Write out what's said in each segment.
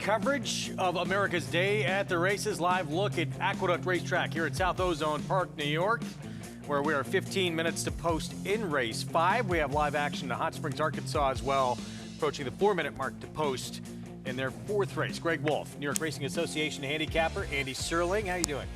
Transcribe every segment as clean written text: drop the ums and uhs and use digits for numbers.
Coverage of America's Day at the Races. Live look at Aqueduct Racetrack here at South Oaklawn Park, New York, where we are 15 minutes to post in race 5. We have live action to Hot Springs, Arkansas as well, approaching the 4-minute mark to post in their 4th race. Greg Wolf, New York Racing Association handicapper. Andy Serling, how you doing?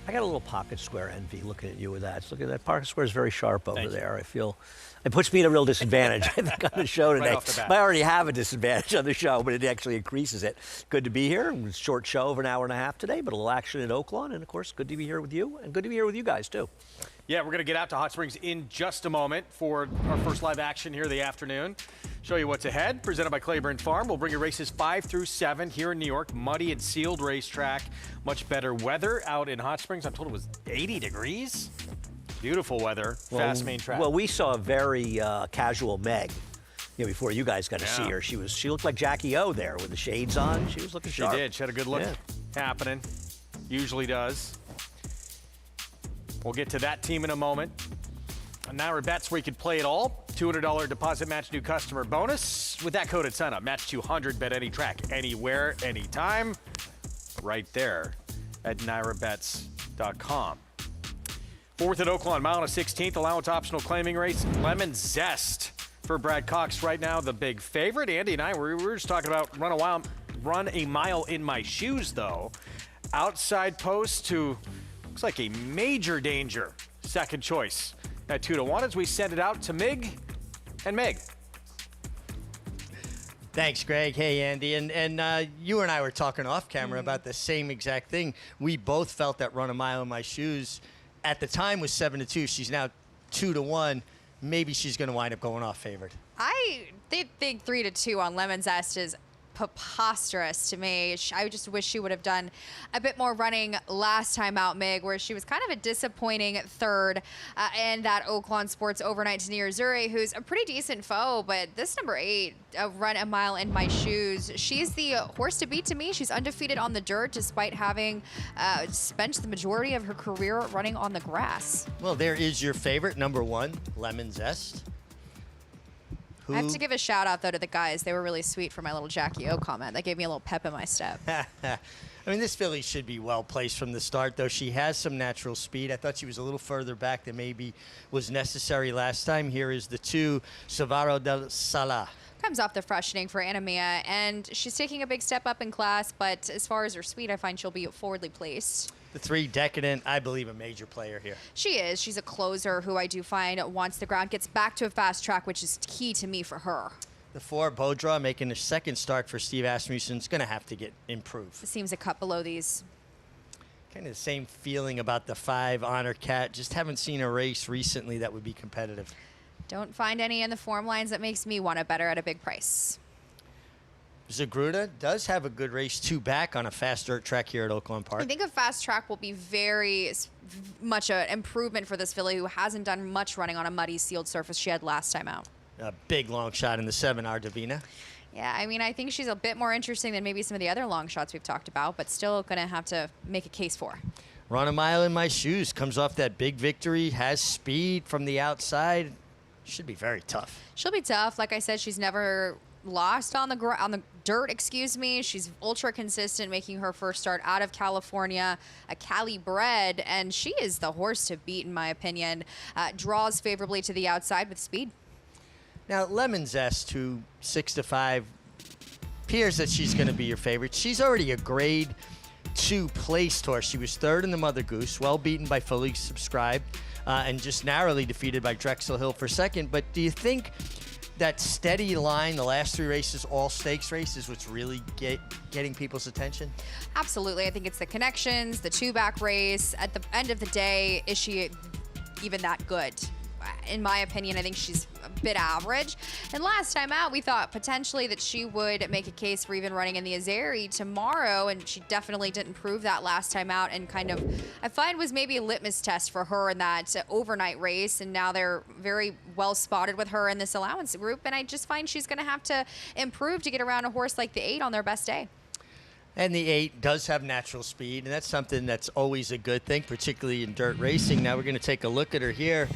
I got a little pocket square envy looking at you with that. Look at that pocket square is very sharp over there. I feel it puts me at a real disadvantage, I think, on the show today. Right off the bat. I already have a disadvantage on the show, but it actually increases it. Good to be here. It was a short show of an hour and a half today, but a little action at Oaklawn, and of course, good to be here with you, and good to be here with you guys too. Yeah, we're going to get out to Hot Springs in just a moment for our first live action here of the afternoon. Show you what's ahead. Presented by Claiborne Farm. We'll bring you races 5 through 7 here in New York. Muddy and sealed racetrack. Much better weather out in Hot Springs. I'm told it was 80 degrees. Beautiful weather. Fast main track. Well, we saw a very casual Meg. Before you guys got to see her, she looked like Jackie O there with the shades on. She was looking sharp. She did. She had a good look happening. Usually does. We'll get to that team in a moment. Naira bets where you could play it all. $200 deposit match new customer bonus. With that code at sign up, match 200, bet any track, anywhere, anytime. Right there at nairabets.com. 4th at Oaklawn, mile and a 16th, allowance optional claiming race. Lemon Zest for Brad Cox right now, the big favorite. Andy and I, we were just talking about run a mile in my shoes, though. Outside post to, looks like a major danger. Second choice at 2-1 as we send it out to Mig and Meg. Thanks, Greg. Hey, Andy. And you and I were talking off camera about the same exact thing. We both felt that run a mile in my shoes at the time was 7-2. She's now 2-1. Maybe she's going to wind up going off favored. I did think 3-2 on Lemon Zest is preposterous to me. I just wish she would have done a bit more running last time out, Mig, where she was kind of a disappointing third in that Oaklawn Sports overnight to Near Zuri, who's a pretty decent foe, but this number 8, run a mile in my shoes, she's the horse to beat to me. She's undefeated on the dirt despite having spent the majority of her career running on the grass. Well, there is your favorite, number 1, Lemon Zest. I have to give a shout out, though, to the guys. They were really sweet for my little Jackie O comment. That gave me a little pep in my step. I mean, this filly should be well placed from the start, though. She has some natural speed. I thought she was a little further back than maybe was necessary last time. Here is the 2, Savaro del Sala. Comes off the freshening for Anamia, and she's taking a big step up in class, but as far as her speed, I find she'll be forwardly placed. The 3, Decadent, I believe a major player here. She is. She's a closer who I do find once the ground gets back to a fast track, which is key to me for her. The 4, Bodra, making a second start for Steve Asmussen. Is going to have to get improved. It seems a cut below these. Kind of the same feeling about the 5, Honor Cat. Just haven't seen a race recently that would be competitive. Don't find any in the form lines that makes me want to bet her at a big price. Zagruda does have a good race 2 back on a fast dirt track here at Oaklawn Park. I think a fast track will be very much an improvement for this filly who hasn't done much running on a muddy sealed surface she had last time out. A big long shot in the 7, Ardavina. Yeah, I mean, I think she's a bit more interesting than maybe some of the other long shots we've talked about, but still going to have to make a case for. Run a mile in my shoes. Comes off that big victory. Has speed from the outside. Should be very tough. She'll be tough. Like I said, she's never lost on the dirt, excuse me. She's ultra consistent, making her first start out of California, a Cali bred, and she is the horse to beat, in my opinion. Draws favorably to the outside with speed. Now, Lemon Zest, who 6-5, appears that she's going to be your favorite. She's already a grade 2 placed horse. She was 3rd in the Mother Goose, well beaten by Fully Subscribed, and just narrowly defeated by Drexel Hill for 2nd. But do you think that steady line, the last 3 races, all stakes races, what's really getting people's attention? Absolutely. I think it's the connections, the 2-back race. At the end of the day, is she even that good? In my opinion, I think she's a bit average. And last time out, we thought potentially that she would make a case for even running in the Azeri tomorrow, and she definitely didn't prove that last time out, and kind of, I find, was maybe a litmus test for her in that overnight race, and now they're very well spotted with her in this allowance group, and I just find she's going to have to improve to get around a horse like the 8 on their best day. And the 8 does have natural speed, and that's something that's always a good thing, particularly in dirt racing. Now we're going to take a look at her here.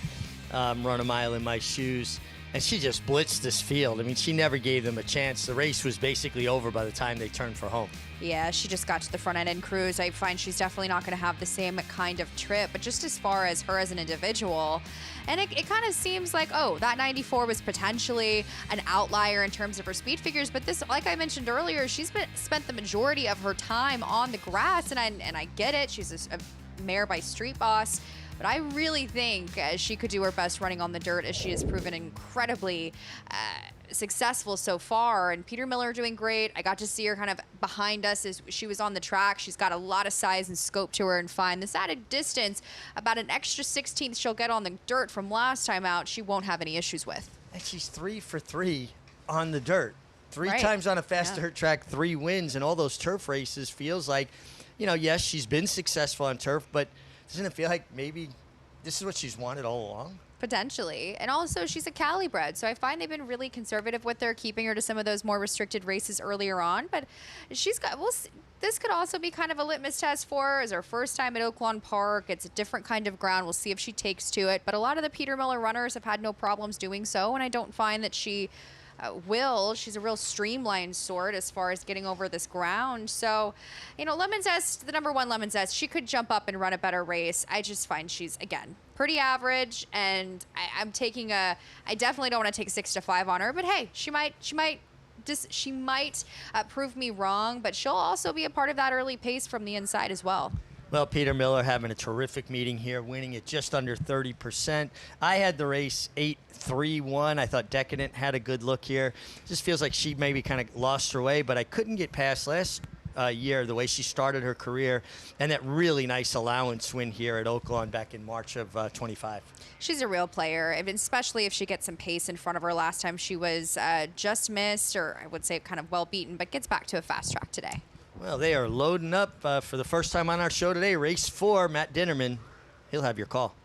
Run a mile in my shoes. And she just blitzed this field. I mean, she never gave them a chance. The race was basically over by the time they turned for home. Yeah, she just got to the front end and cruised. I find she's definitely not going to have the same kind of trip, but just as far as her as an individual, and it kind of seems like, oh, that 94 was potentially an outlier in terms of her speed figures, but this, like I mentioned earlier, she's spent the majority of her time on the grass, and I get it. She's a mare by Street Boss, but I really think she could do her best running on the dirt, as she has proven incredibly successful so far. And Peter Miller doing great. I got to see her kind of behind us as she was on the track. She's got a lot of size and scope to her, and fine. This added distance, about an extra 16th she'll get on the dirt from last time out, she won't have any issues with. And she's 3 for 3 on the dirt. Three Right. times on a fast dirt track, 3 wins, and all those turf races. Feels like, yes, she's been successful on turf, but doesn't it feel like maybe this is what she's wanted all along? Potentially. And also, she's a Cali bred, so I find they've been really conservative with her, keeping her to some of those more restricted races earlier on. But she's got, this could also be kind of a litmus test for her. It's her first time at Oaklawn Park. It's a different kind of ground. We'll see if she takes to it. But a lot of the Peter Miller runners have had no problems doing so, and I don't find that she will. She's a real streamlined sort as far as getting over this ground. So, Lemon Zest, the number 1 Lemon Zest, she could jump up and run a better race. I just find she's, again, pretty average, and I definitely don't want to take 6 to 5 on her, but hey, she might prove me wrong, but she'll also be a part of that early pace from the inside as well. Well, Peter Miller having a terrific meeting here, winning it just under 30%. I had the race 8-3-1. I thought Decadent had a good look here. Just feels like she maybe kind of lost her way, but I couldn't get past last year, the way she started her career, and that really nice allowance win here at Oaklawn back in March of 25. She's a real player, and especially if she gets some pace in front of her. Last time she was just missed, or I would say kind of well beaten, but gets back to a fast track today. Well, they are loading up for the first time on our show today. Race 4, Matt Dinnerman. He'll have your call.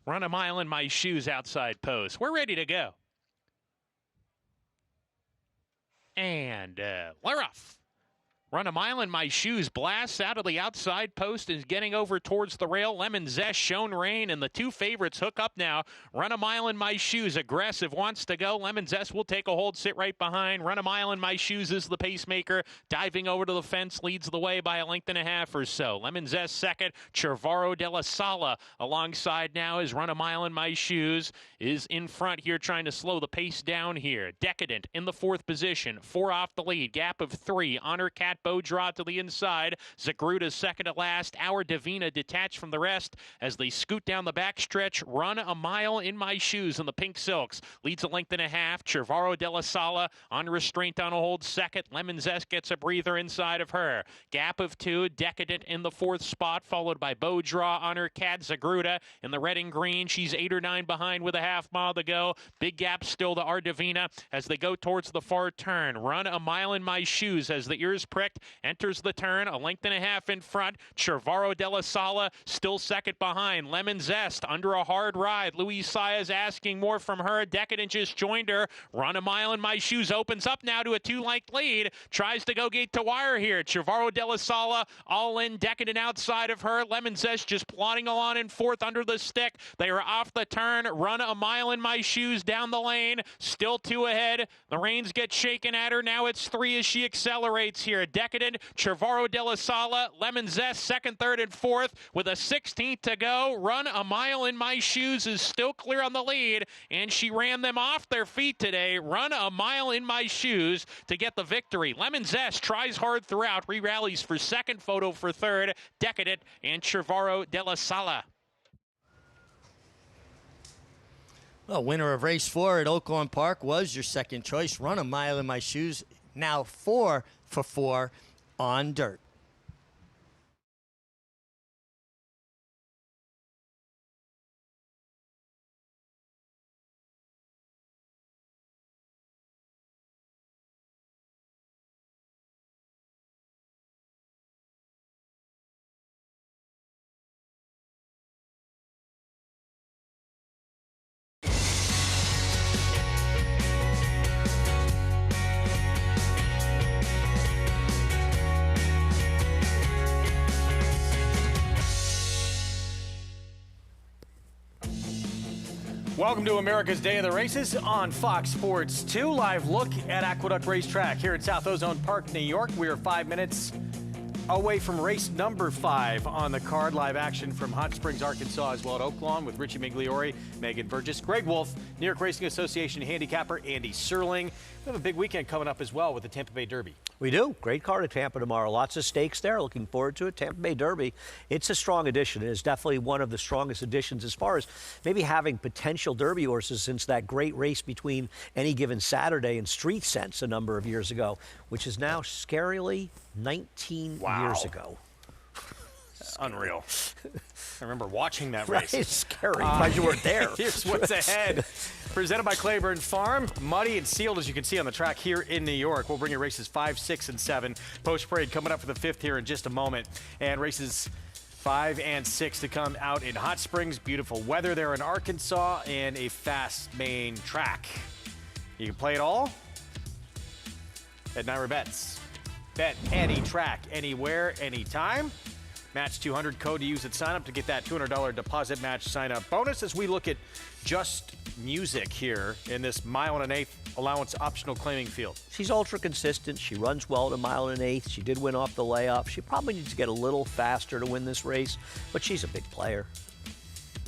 Run a mile in my shoes outside post. We're ready to go. And we're off. Run a mile in my shoes, blasts out of the outside post, is getting over towards the rail. Lemon Zest, Shown Rain, and the 2 favorites hook up now. Run a mile in my shoes, aggressive, wants to go. Lemon Zest will take a hold, sit right behind. Run a mile in my shoes is the pacemaker. Diving over to the fence, leads the way by a length and a half or so. Lemon Zest second. Cervaro de la Sala alongside now is Run a Mile in My Shoes, is in front here trying to slow the pace down here. Decadent in the 4th position, 4 off the lead, gap of 3. Honor Cat Bow Draw to the inside. Zagruda's second to last. Our Divina detached from the rest as they scoot down the backstretch. Run a Mile in My Shoes in the pink silks. Leads a length and a half. Cervaro de la Sala on restraint on a hold second. Lemon Zest gets a breather inside of her. Gap of 2. Decadent in the 4th spot, followed by Bow Draw, Honor Cat, Zagruda in the red and green. She's 8 or 9 behind with a half mile to go. Big gap still to Our Divina as they go towards the far turn. Run a Mile in My Shoes as the ears pricked. Enters the turn, a length and a half in front. Cervaro de la Sala still second behind. Lemon Zest under a hard ride. Luis Saez asking more from her. Decadent just joined her. Run a Mile in My Shoes opens up now to a 2-length lead. Tries to go gate to wire here. Cervaro de la Sala all in. Decadent outside of her. Lemon Zest just plodding along in 4th under the stick. They are off the turn. Run a Mile in My Shoes down the lane. Still 2 ahead. The reins get shaken at her. Now it's 3 as she accelerates here. Decadent, Cervaro de la Sala, Lemon Zest, 2nd, 3rd, and 4th with a 16th to go. Run a Mile in My Shoes is still clear on the lead, and she ran them off their feet today. Run a Mile in My Shoes to get the victory. Lemon Zest tries hard throughout, re-rallies for 2nd, Photo for 3rd, Decadent, and Cervaro de la Sala. Well, winner of race 4 at Oaklawn Park was your second choice. Run a Mile in My Shoes, now 4 for 4 on dirt. Welcome to America's Day of the Races on Fox Sports 2. Live look at Aqueduct Racetrack here at South Oaklawn Park, New York. We are 5 minutes away from race number 5 on the card. Live action from Hot Springs, Arkansas, as well at Oaklawn with Richie Migliori, Megan Burgess, Greg Wolf, New York Racing Association handicapper Andy Serling. We have a big weekend coming up as well with the Tampa Bay Derby. We do. Great card at Tampa tomorrow. Lots of stakes there. Looking forward to it. Tampa Bay Derby. It's a strong addition. It is definitely one of the strongest additions as far as maybe having potential Derby horses since that great race between Any Given Saturday and Street Sense a number of years ago, which is now scarily 19 years ago. Unreal. I remember watching that Right, race. it's scary because you weren't there. Here's what's ahead. Presented by Claiborne Farm. Muddy and sealed, as you can see on the track here in New York. We'll bring you races 5, 6, and 7. Post parade coming up for the 5th here in just a moment. And races 5 and 6 to come out in Hot Springs. Beautiful weather there in Arkansas and a fast main track. You can play it all at Naira Bets. Bet any track, anywhere, anytime. Match 200 code to use at sign up to get that $200 deposit match sign up bonus as we look at just music here in this 1 1/8 allowance optional claiming field. She's ultra consistent. She runs well at 1 1/8. She did win off the layoff. She probably needs to get a little faster to win this race, but she's a big player.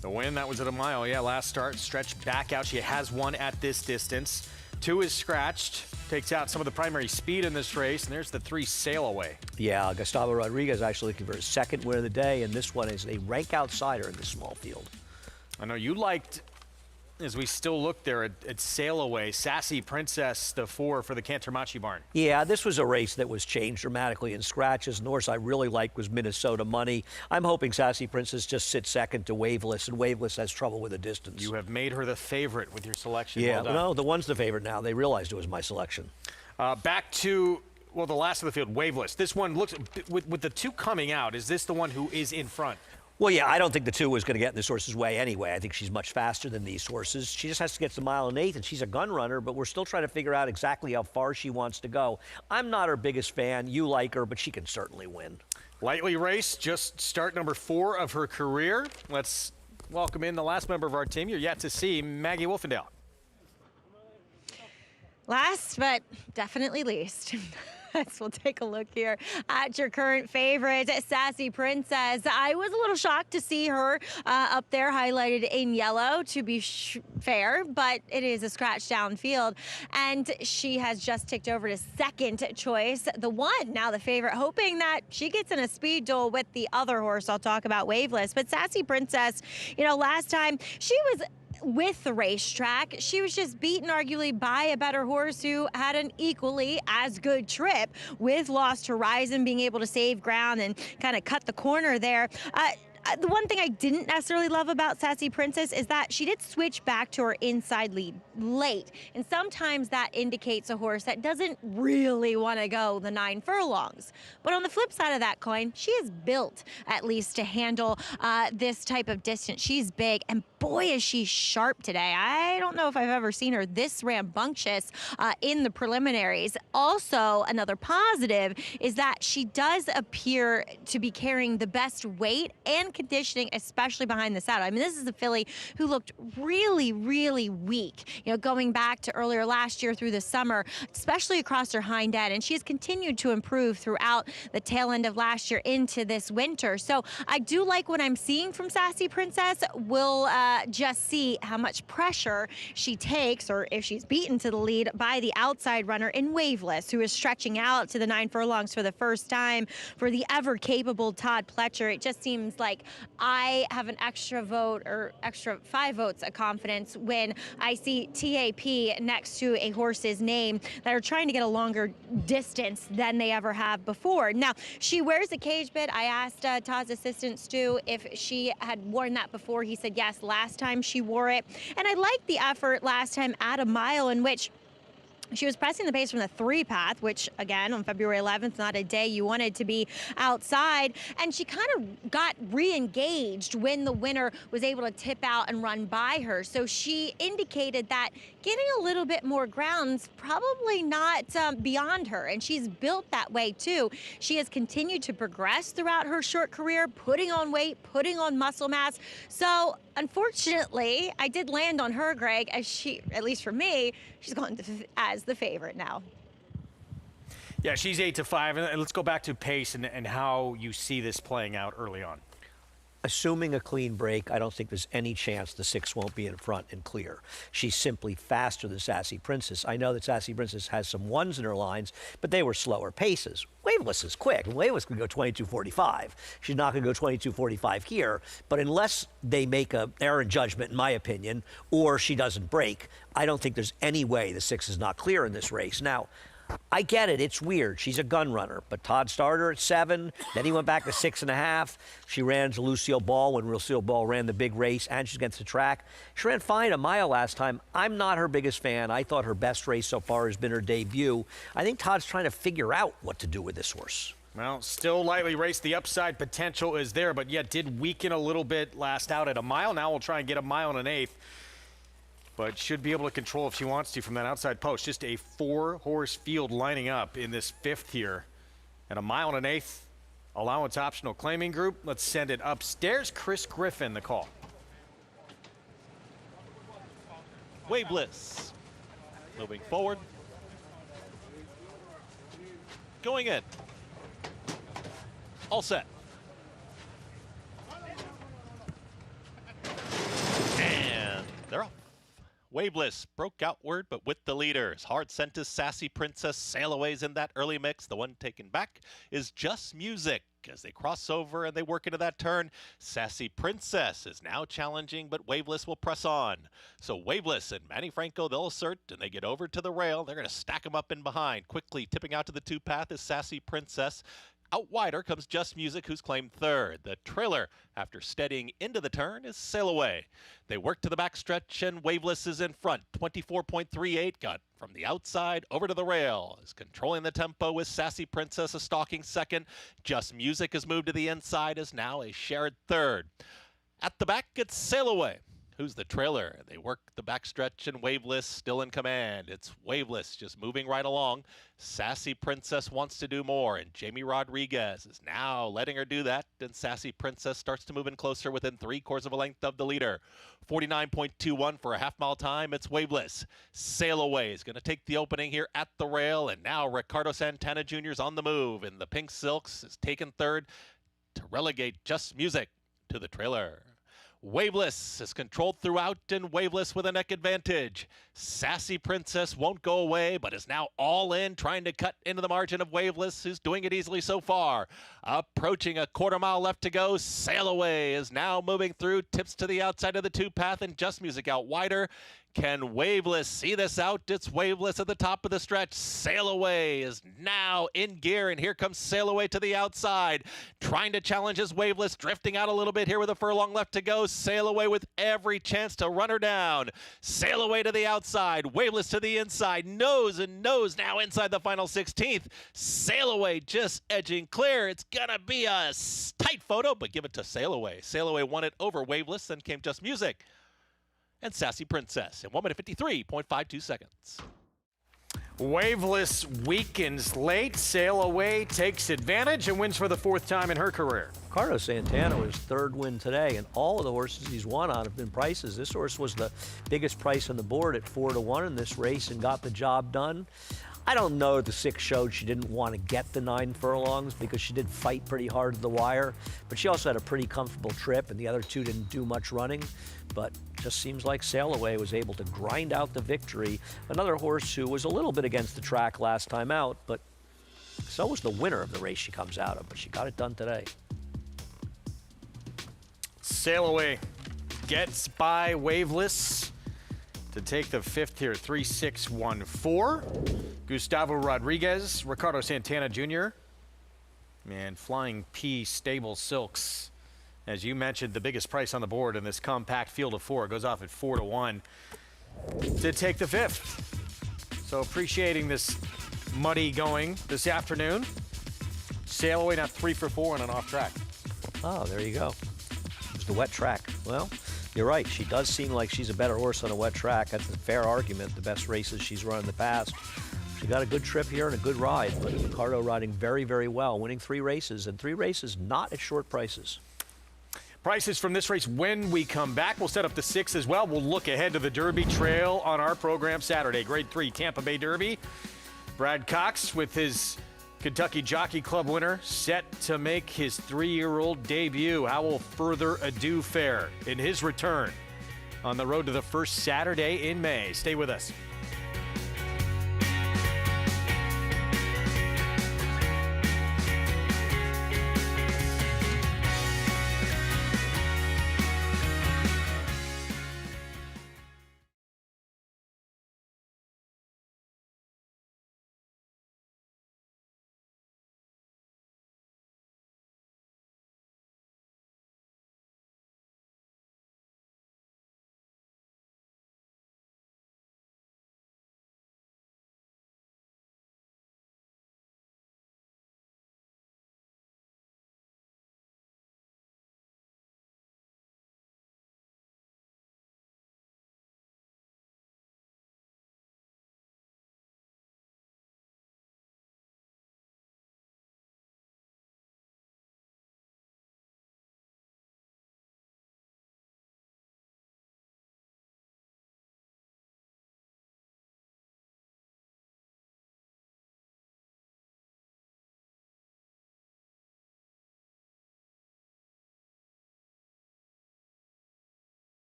The win, that was at a mile. Yeah, last start, stretched back out. She has won at this distance. 2 is scratched. Takes out some of the primary speed in this race, and there's the 3 sail away. Yeah, Gustavo Rodriguez actually looking for his second win of the day, and this one is a rank outsider in this small field. I know you liked, as we still look there at sail away, Sassy Princess, the 4 for the Cantermachi barn. Yeah, this was a race that was changed dramatically in scratches. And the horse I really liked was Minnesota Money. I'm hoping Sassy Princess just sits second to Waveless, and Waveless has trouble with the distance. You have made her the favorite with your selection. Yeah, well done. no, the one's the favorite now. They realized it was my selection. Back to, well, the last of the field, Waveless. This one looks, with the 2 coming out, is this the one who is in front? Well, yeah, I don't think the 2 was going to get in this horse's way anyway. I think she's much faster than these horses. She just has to get to 1 1/8, and she's a gun runner, but we're still trying to figure out exactly how far she wants to go. I'm not her biggest fan. You like her, but she can certainly win. Lightly raced, just start number 4 of her career. Let's welcome in the last member of our team you're yet to see, Maggie Wolfendale. Last, but definitely least. We'll take a look here at your current favorite, Sassy Princess. I was a little shocked to see her up there highlighted in yellow, to be fair, but it is a scratch down field. And she has just ticked over to second choice, the 1, now the favorite, hoping that she gets in a speed duel with the other horse I'll talk about, Waveless. But Sassy Princess, you know, last time she was with the racetrack, she was just beaten arguably by a better horse who had an equally as good trip with Lost Horizon, being able to save ground and kind of cut the corner there. The one thing I didn't necessarily love about Sassy Princess is that she did switch back to her inside lead late. And sometimes that indicates a horse that doesn't really want to go the 9 furlongs. But on the flip side of that coin, she is built at least to handle this type of distance. She's big, and boy, is she sharp today. I don't know if I've ever seen her this rambunctious in the preliminaries. Also, another positive is that she does appear to be carrying the best weight and conditioning, especially behind the saddle. I mean, this is a filly who looked really, really weak, you know, going back to earlier last year through the summer, especially across her hind end. And she has continued to improve throughout the tail end of last year into this winter. So I do like what I'm seeing from Sassy Princess. We'll just see how much pressure she takes, or if she's beaten to the lead by the outside runner in Waveless, who is stretching out to the 9 furlongs for the first time for the ever capable Todd Pletcher. It just seems like I have an extra vote, or extra 5 votes of confidence when I see TAP next to a horse's name that are trying to get a longer distance than they ever have before. Now, she wears a cage bit. I asked Todd's assistant, Stu, if she had worn that before. He said yes, last time she wore it. And I liked the effort last time at a mile in which She was pressing the pace from the 3 path, which, again, on February 11th, not a day you wanted to be outside. And she kind of got re-engaged when the winner was able to tip out and run by her. So she indicated that getting a little bit more ground's probably not beyond her. And she's built that way, too. She has continued to progress throughout her short career, putting on weight, putting on muscle mass. So, unfortunately, I did land on her, Greg, as she, at least for me, she's going as the favorite now. Yeah, she's 8-5. And let's go back to pace and how you see this playing out early on. Assuming a clean break, I don't think there's any chance the 6 won't be in front and clear. She's simply faster than Sassy Princess. I know that Sassy Princess has some 1s in her lines, but they were slower paces. Waveless is quick, and Waveless can go 22.45. She's not going to go 22.45 here, but unless they make an error in judgment, in my opinion, or she doesn't break, I don't think there's any way the 6 is not clear in this race. Now, I get it. It's weird. She's a gun runner. But Todd started her at 7. Then he went back to 6.5. She ran to Lucille Ball when Lucille Ball ran the big race, and she's against the track. She ran fine a mile last time. I'm not her biggest fan. I thought her best race so far has been her debut. I think Todd's trying to figure out what to do with this horse. Well, still lightly raced. The upside potential is there, but yet did weaken a little bit last out at a mile. Now we'll try and get a mile and 1/8. But should be able to control if she wants to from that outside post. Just a 4-horse field lining up in this 5th here. At a mile and 1/8, allowance optional claiming group. Let's send it upstairs. Chris Griffin, the call. Waveless. Moving forward. Going in. All set. And they're off. Waveless broke outward, but with the leaders. Hard Scent is Sassy Princess. Sail Away's in that early mix. The one taken back is Just Music. As they cross over and they work into that turn, Sassy Princess is now challenging, but Waveless will press on. So Waveless and Manny Franco, they'll assert, and they get over to the rail. They're going to stack them up in behind. Quickly tipping out to the 2 path is Sassy Princess. Out wider comes Just Music, who's claimed 3rd. The trailer, after steadying into the turn, is Sail Away. They work to the backstretch, and Waveless is in front. 24.38 got from the outside over to the rail. Is controlling the tempo with Sassy Princess, a stalking 2nd. Just Music has moved to the inside, is now a shared 3rd. At the back, it's Sail Away, who's the trailer. They work the backstretch, and Waveless still in command. It's Waveless just moving right along. Sassy Princess wants to do more, and Jamie Rodriguez is now letting her do that, and Sassy Princess starts to move in closer within 3/4 of a length of the leader. 49.21 for a half-mile time. It's Waveless. Sail Away is going to take the opening here at the rail, and now Ricardo Santana Jr. is on the move, and the Pink Silks is taken 3rd to relegate Just Music to the trailer. Waveless is controlled throughout, and Waveless with a neck advantage. Sassy Princess won't go away, but is now all in, trying to cut into the margin of Waveless, who's doing it easily so far. Approaching a 1/4 mile left to go. Sail Away is now moving through, tips to the outside of the 2 path, and Just Music out wider. Can Waveless see this out? It's Waveless at the top of the stretch. Sail Away is now in gear, and here comes Sail Away to the outside. Trying to challenge his Waveless, drifting out a little bit here with a furlong left to go. Sail Away with every chance to run her down. Sail Away to the outside, Waveless to the inside. Nose and nose now inside the final 16th. Sail Away just edging clear. It's gonna be a tight photo, but give it to Sail Away. Sail Away won it over Waveless, then came Just Music and Sassy Princess in 1 minute 53.52 seconds. Waveless weakens late. Sail Away takes advantage and wins for the 4th time in her career. Ricardo Santana was 3rd win today, and all of the horses he's won on have been prices. This horse was the biggest price on the board at 4-1 in this race and got the job done. I don't know if the 6 showed she didn't want to get the 9 furlongs because she did fight pretty hard to the wire, but she also had a pretty comfortable trip, and the other 2 didn't do much running. But just seems like Sail Away was able to grind out the victory. Another horse who was a little bit against the track last time out, but so was the winner of the race she comes out of, but she got it done today. Sail Away gets by Waveless to take the 5th here, 3-6-1-4. Gustavo Rodriguez, Ricardo Santana Jr., and Flying P Stable Silks. As you mentioned, the biggest price on the board in this compact field of 4 goes off at 4-1 to take the 5th. So appreciating this muddy going this afternoon. Sail away now 3 for 4 on an off track. Oh, there you go. It was the wet track. Well, you're right. She does seem like she's a better horse on a wet track. That's a fair argument. The best races she's run in the past. She got a good trip here and a good ride. But Ricardo riding very, very well, winning 3 races, and 3 races not at short prices. Prices from this race when we come back. We'll set up the 6 as well. We'll look ahead to the Derby Trail on our program Saturday. Grade 3 Tampa Bay Derby. Brad Cox with his Kentucky Jockey Club winner set to make his 3-year-old debut. How will Further Ado fare in his return on the road to the first Saturday in May? Stay with us.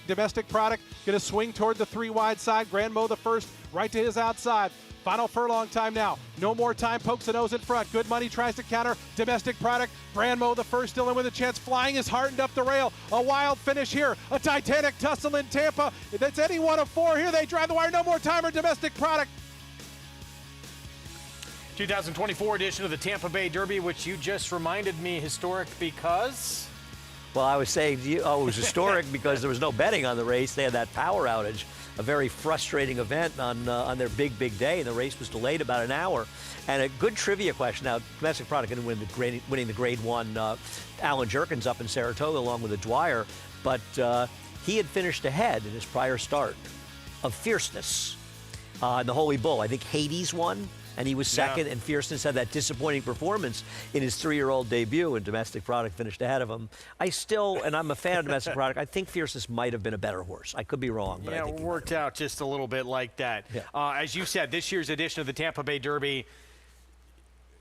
Domestic Product going to swing toward the 3 wide side. Grand Mo the first, right to his outside. Final furlong time now. No more time. Pokes the nose in front. Good Money tries to counter. Domestic Product. Grand Mo the first still in with a chance. Flying is hardened up the rail. A wild finish here. A titanic tussle in Tampa. If it's any one of 4 here, they drive the wire. No more time or Domestic Product. 2024 edition of the Tampa Bay Derby, which you just reminded me historic because... Well, I was saying, it was historic because there was no betting on the race. They had that power outage, a very frustrating event on their big, big day, and the race was delayed about an hour. And a good trivia question. Now, Domestic Product going to winning the Grade 1. Alan Jerkins up in Saratoga along with the Dwyer, but he had finished ahead in his prior start of Fierceness in the Holy Bull. I think Hades won, and he was second, and Fierceness had that disappointing performance in his 3-year-old debut, and Domestic Product finished ahead of him. And I'm a fan of Domestic Product, I think Fierceness might have been a better horse. I could be wrong, but I think it worked out just a little bit like that. Yeah. As you said, this year's edition of the Tampa Bay Derby,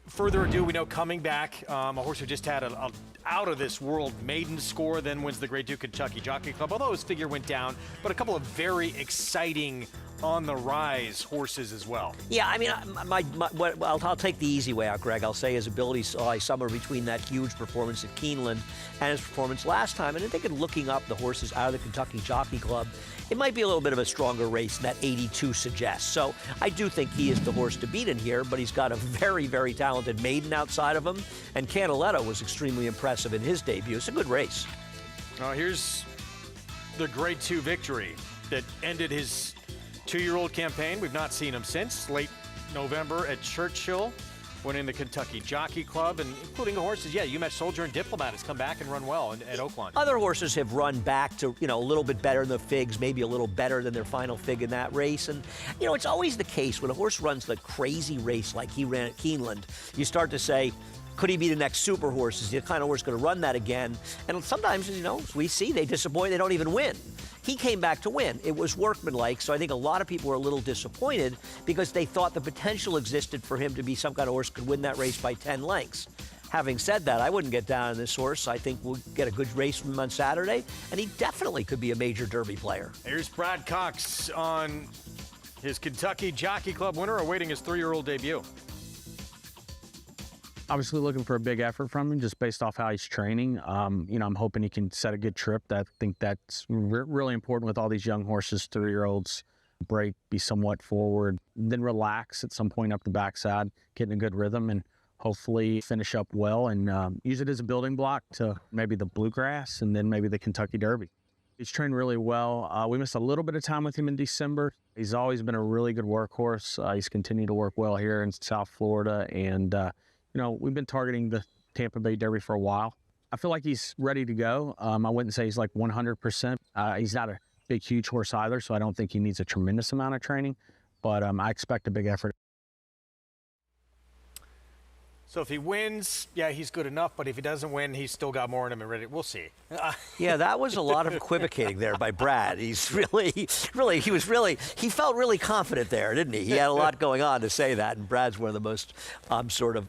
further ado, we know coming back, a horse who just had a out-of-this-world maiden score, then wins the Great Duke Kentucky Jockey Club, although his figure went down, but a couple of very exciting on-the-rise horses as well. Yeah, I mean, I'll take the easy way out, Greg. I'll say his abilities lie somewhere between that huge performance at Keeneland and his performance last time. And I think in looking up the horses out of the Kentucky Jockey Club, it might be a little bit of a stronger race than that 82 suggests. So I do think he is the horse to beat in here, but he's got a very, very talented maiden outside of him. And Canaletto was extremely impressive in his debut. It's a good race. Here's the Grade 2 victory that ended his 2-year-old campaign. We've not seen him since. Late November at Churchill, winning the Kentucky Jockey Club, and including the horses. Yeah, You Match Soldier and Diplomat has come back and run well at Oaklawn. Other horses have run back to, a little bit better than the figs, maybe a little better than their final fig in that race. And, it's always the case when a horse runs the crazy race like he ran at Keeneland, you start to say, could he be the next super horse? Is the kind of horse going to run that again? And sometimes, we see they disappoint, they don't even win. He came back to win. It was workmanlike, so I think a lot of people were a little disappointed because they thought the potential existed for him to be some kind of horse who could win that race by 10 lengths. Having said that, I wouldn't get down on this horse. I think we'll get a good race from him on Saturday, and he definitely could be a major Derby player. Here's Brad Cox on his Kentucky Jockey Club winner awaiting his 3-year-old debut. Obviously looking for a big effort from him just based off how he's training. I'm hoping he can set a good trip. I think that's really important with all these young horses, 3-year-olds. Break, be somewhat forward, then relax at some point up the backside, get in a good rhythm, and hopefully finish up well and use it as a building block to maybe the Bluegrass and then maybe the Kentucky Derby. He's trained really well. We missed a little bit of time with him in December. He's always been a really good workhorse. He's continued to work well here in South Florida, and we've been targeting the Tampa Bay Derby for a while. I feel like he's ready to go. I wouldn't say he's like 100%. He's not a big, huge horse either, so I don't think he needs a tremendous amount of training, but I expect a big effort. So if he wins, yeah, he's good enough, but if he doesn't win, he's still got more in him and ready. We'll see. Yeah, that was a lot of equivocating there by Brad. He felt really confident there, didn't he? He had a lot going on to say that, and Brad's one of the most sort of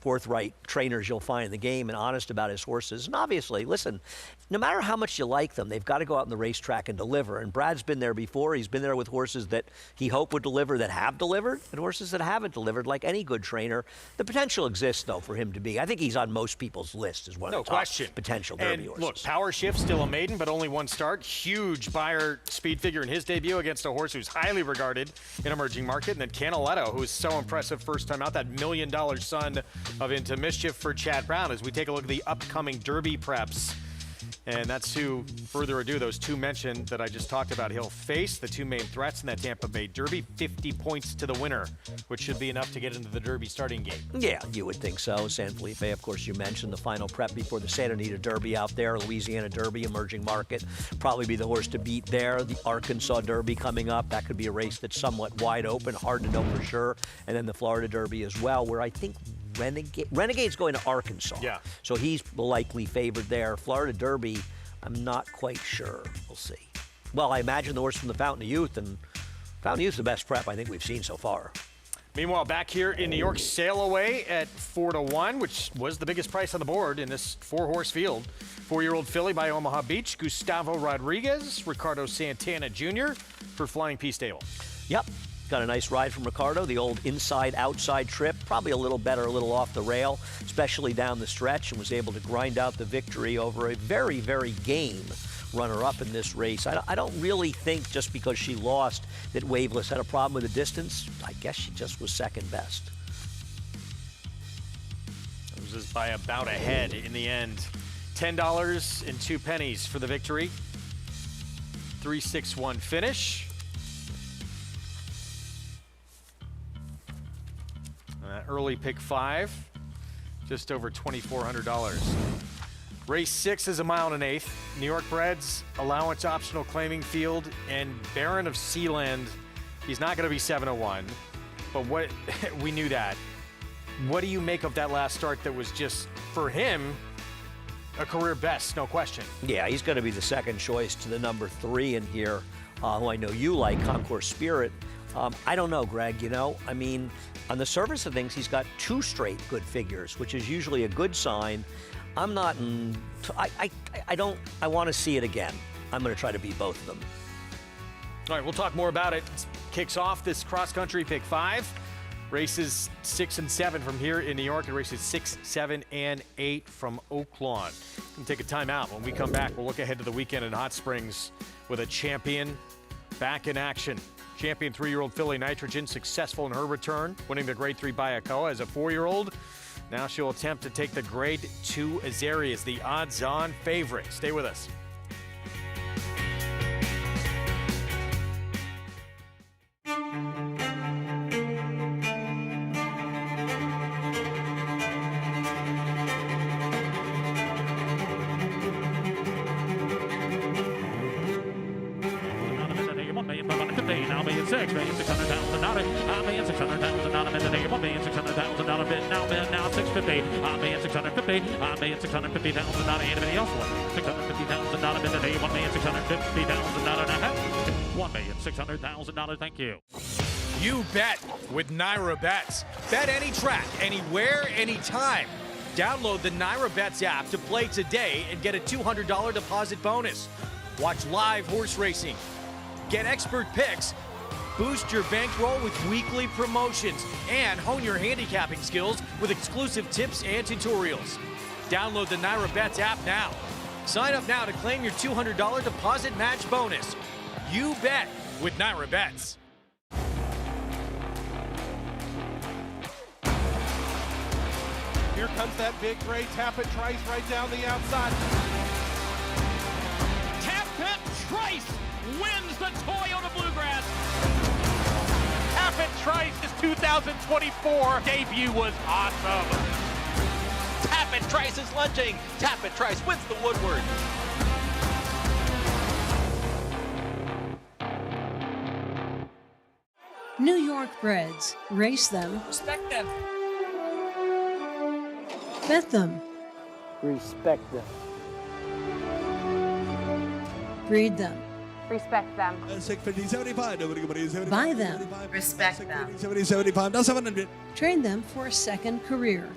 forthright trainers you'll find in the game and honest about his horses. And obviously, listen, no matter how much you like them, they've got to go out on the racetrack and deliver. And Brad's been there before. He's been there with horses that he hoped would deliver that have delivered and horses that haven't delivered, like any good trainer. The potential exists, though, for him to be. I think he's on most people's list as one of the top potential Derby horses. Look, Power Shift, still a maiden, but only one start. Huge Beyer speed figure in his debut against a horse who's highly regarded in emerging market. And then Canaletto, who is so impressive first time out, that $1 million son of Into Mischief for Chad Brown, as we take a look at the upcoming Derby preps. And that's who, further ado, those two mentioned that I just talked about. He'll face the two main threats in that Tampa Bay Derby, 50 points to the winner, which should be enough to get into the Derby starting gate. Yeah, you would think so. San Felipe, of course, you mentioned the final prep before the Santa Anita Derby out there. Louisiana Derby, emerging market, probably be the horse to beat there. The Arkansas Derby coming up. That could be a race that's somewhat wide open, hard to know for sure. And then the Florida Derby as well, where I think Renegade's going to Arkansas. Yeah. So he's likely favored there. Florida Derby, I'm not quite sure. We'll see. Well, I imagine the horse from the Fountain of Youth, and Fountain of Youth's the best prep I think we've seen so far. Meanwhile, back here in New York, Sail Away at 4-1, which was the biggest price on the board in this 4-horse field. 4-year-old filly by Omaha Beach, Gustavo Rodriguez, Ricardo Santana Jr. for Flying P Stable. Yep. Got a nice ride from Ricardo, the old inside-outside trip, probably a little better, a little off the rail, especially down the stretch, and was able to grind out the victory over a very, very game runner-up in this race. I don't really think just because she lost that Waveless had a problem with the distance. I guess she just was second best. It was just by about a head in the end. $10.02 for the victory. 3-6-1 finish. Early pick 5, just over $2,400. Race 6 is a 1 1/8. New York Breds, allowance optional claiming field, and Baron of Sealand. He's not going to be 7-1, but what we knew that. What do you make of that last start that was just, for him, a career best, no question? Yeah, he's going to be the second choice to the number 3 in here, who I know you like, Concourse Spirit. I don't know, Greg. You know, I mean, on the surface of things, he's got 2 straight good figures, which is usually a good sign. I'm not. I don't. I want to see it again. I'm going to try to beat both of them. All right, we'll talk more about it. Kicks off this cross-country pick 5. Races 6 and 7 from here in New York, and races 6, 7, and 8 from Oaklawn. We'll take a timeout. When we come back, we'll look ahead to the weekend in Hot Springs with a champion back in action. Champion 3-year-old filly Nitrogen, successful in her return, winning the Grade 3 Bayakoa as a 4-year-old. Now she'll attempt to take the Grade 2 Azarias, the odds-on favorite. Stay with us. $1,600,000, thank you. You bet with Naira Bets. Bet any track, anywhere, anytime. Download the Naira Bets app to play today and get a $200 deposit bonus. Watch live horse racing. Get expert picks. Boost your bankroll with weekly promotions and hone your handicapping skills with exclusive tips and tutorials. Download the Naira Bets app now. Sign up now to claim your $200 deposit match bonus. You bet with Naira Bets. Here comes that big gray Tappet Trice right down the outside. Tappet Trice wins the Toyota Bluegrass. Tappet Trice's 2024 debut was awesome. Tappet Trice is lunging. Tappet Trice wins the Woodward. New York breds. Race them. Respect them. Bet them. Respect them. Breed them. Respect them. Buy them. Respect them. Train them for a second career.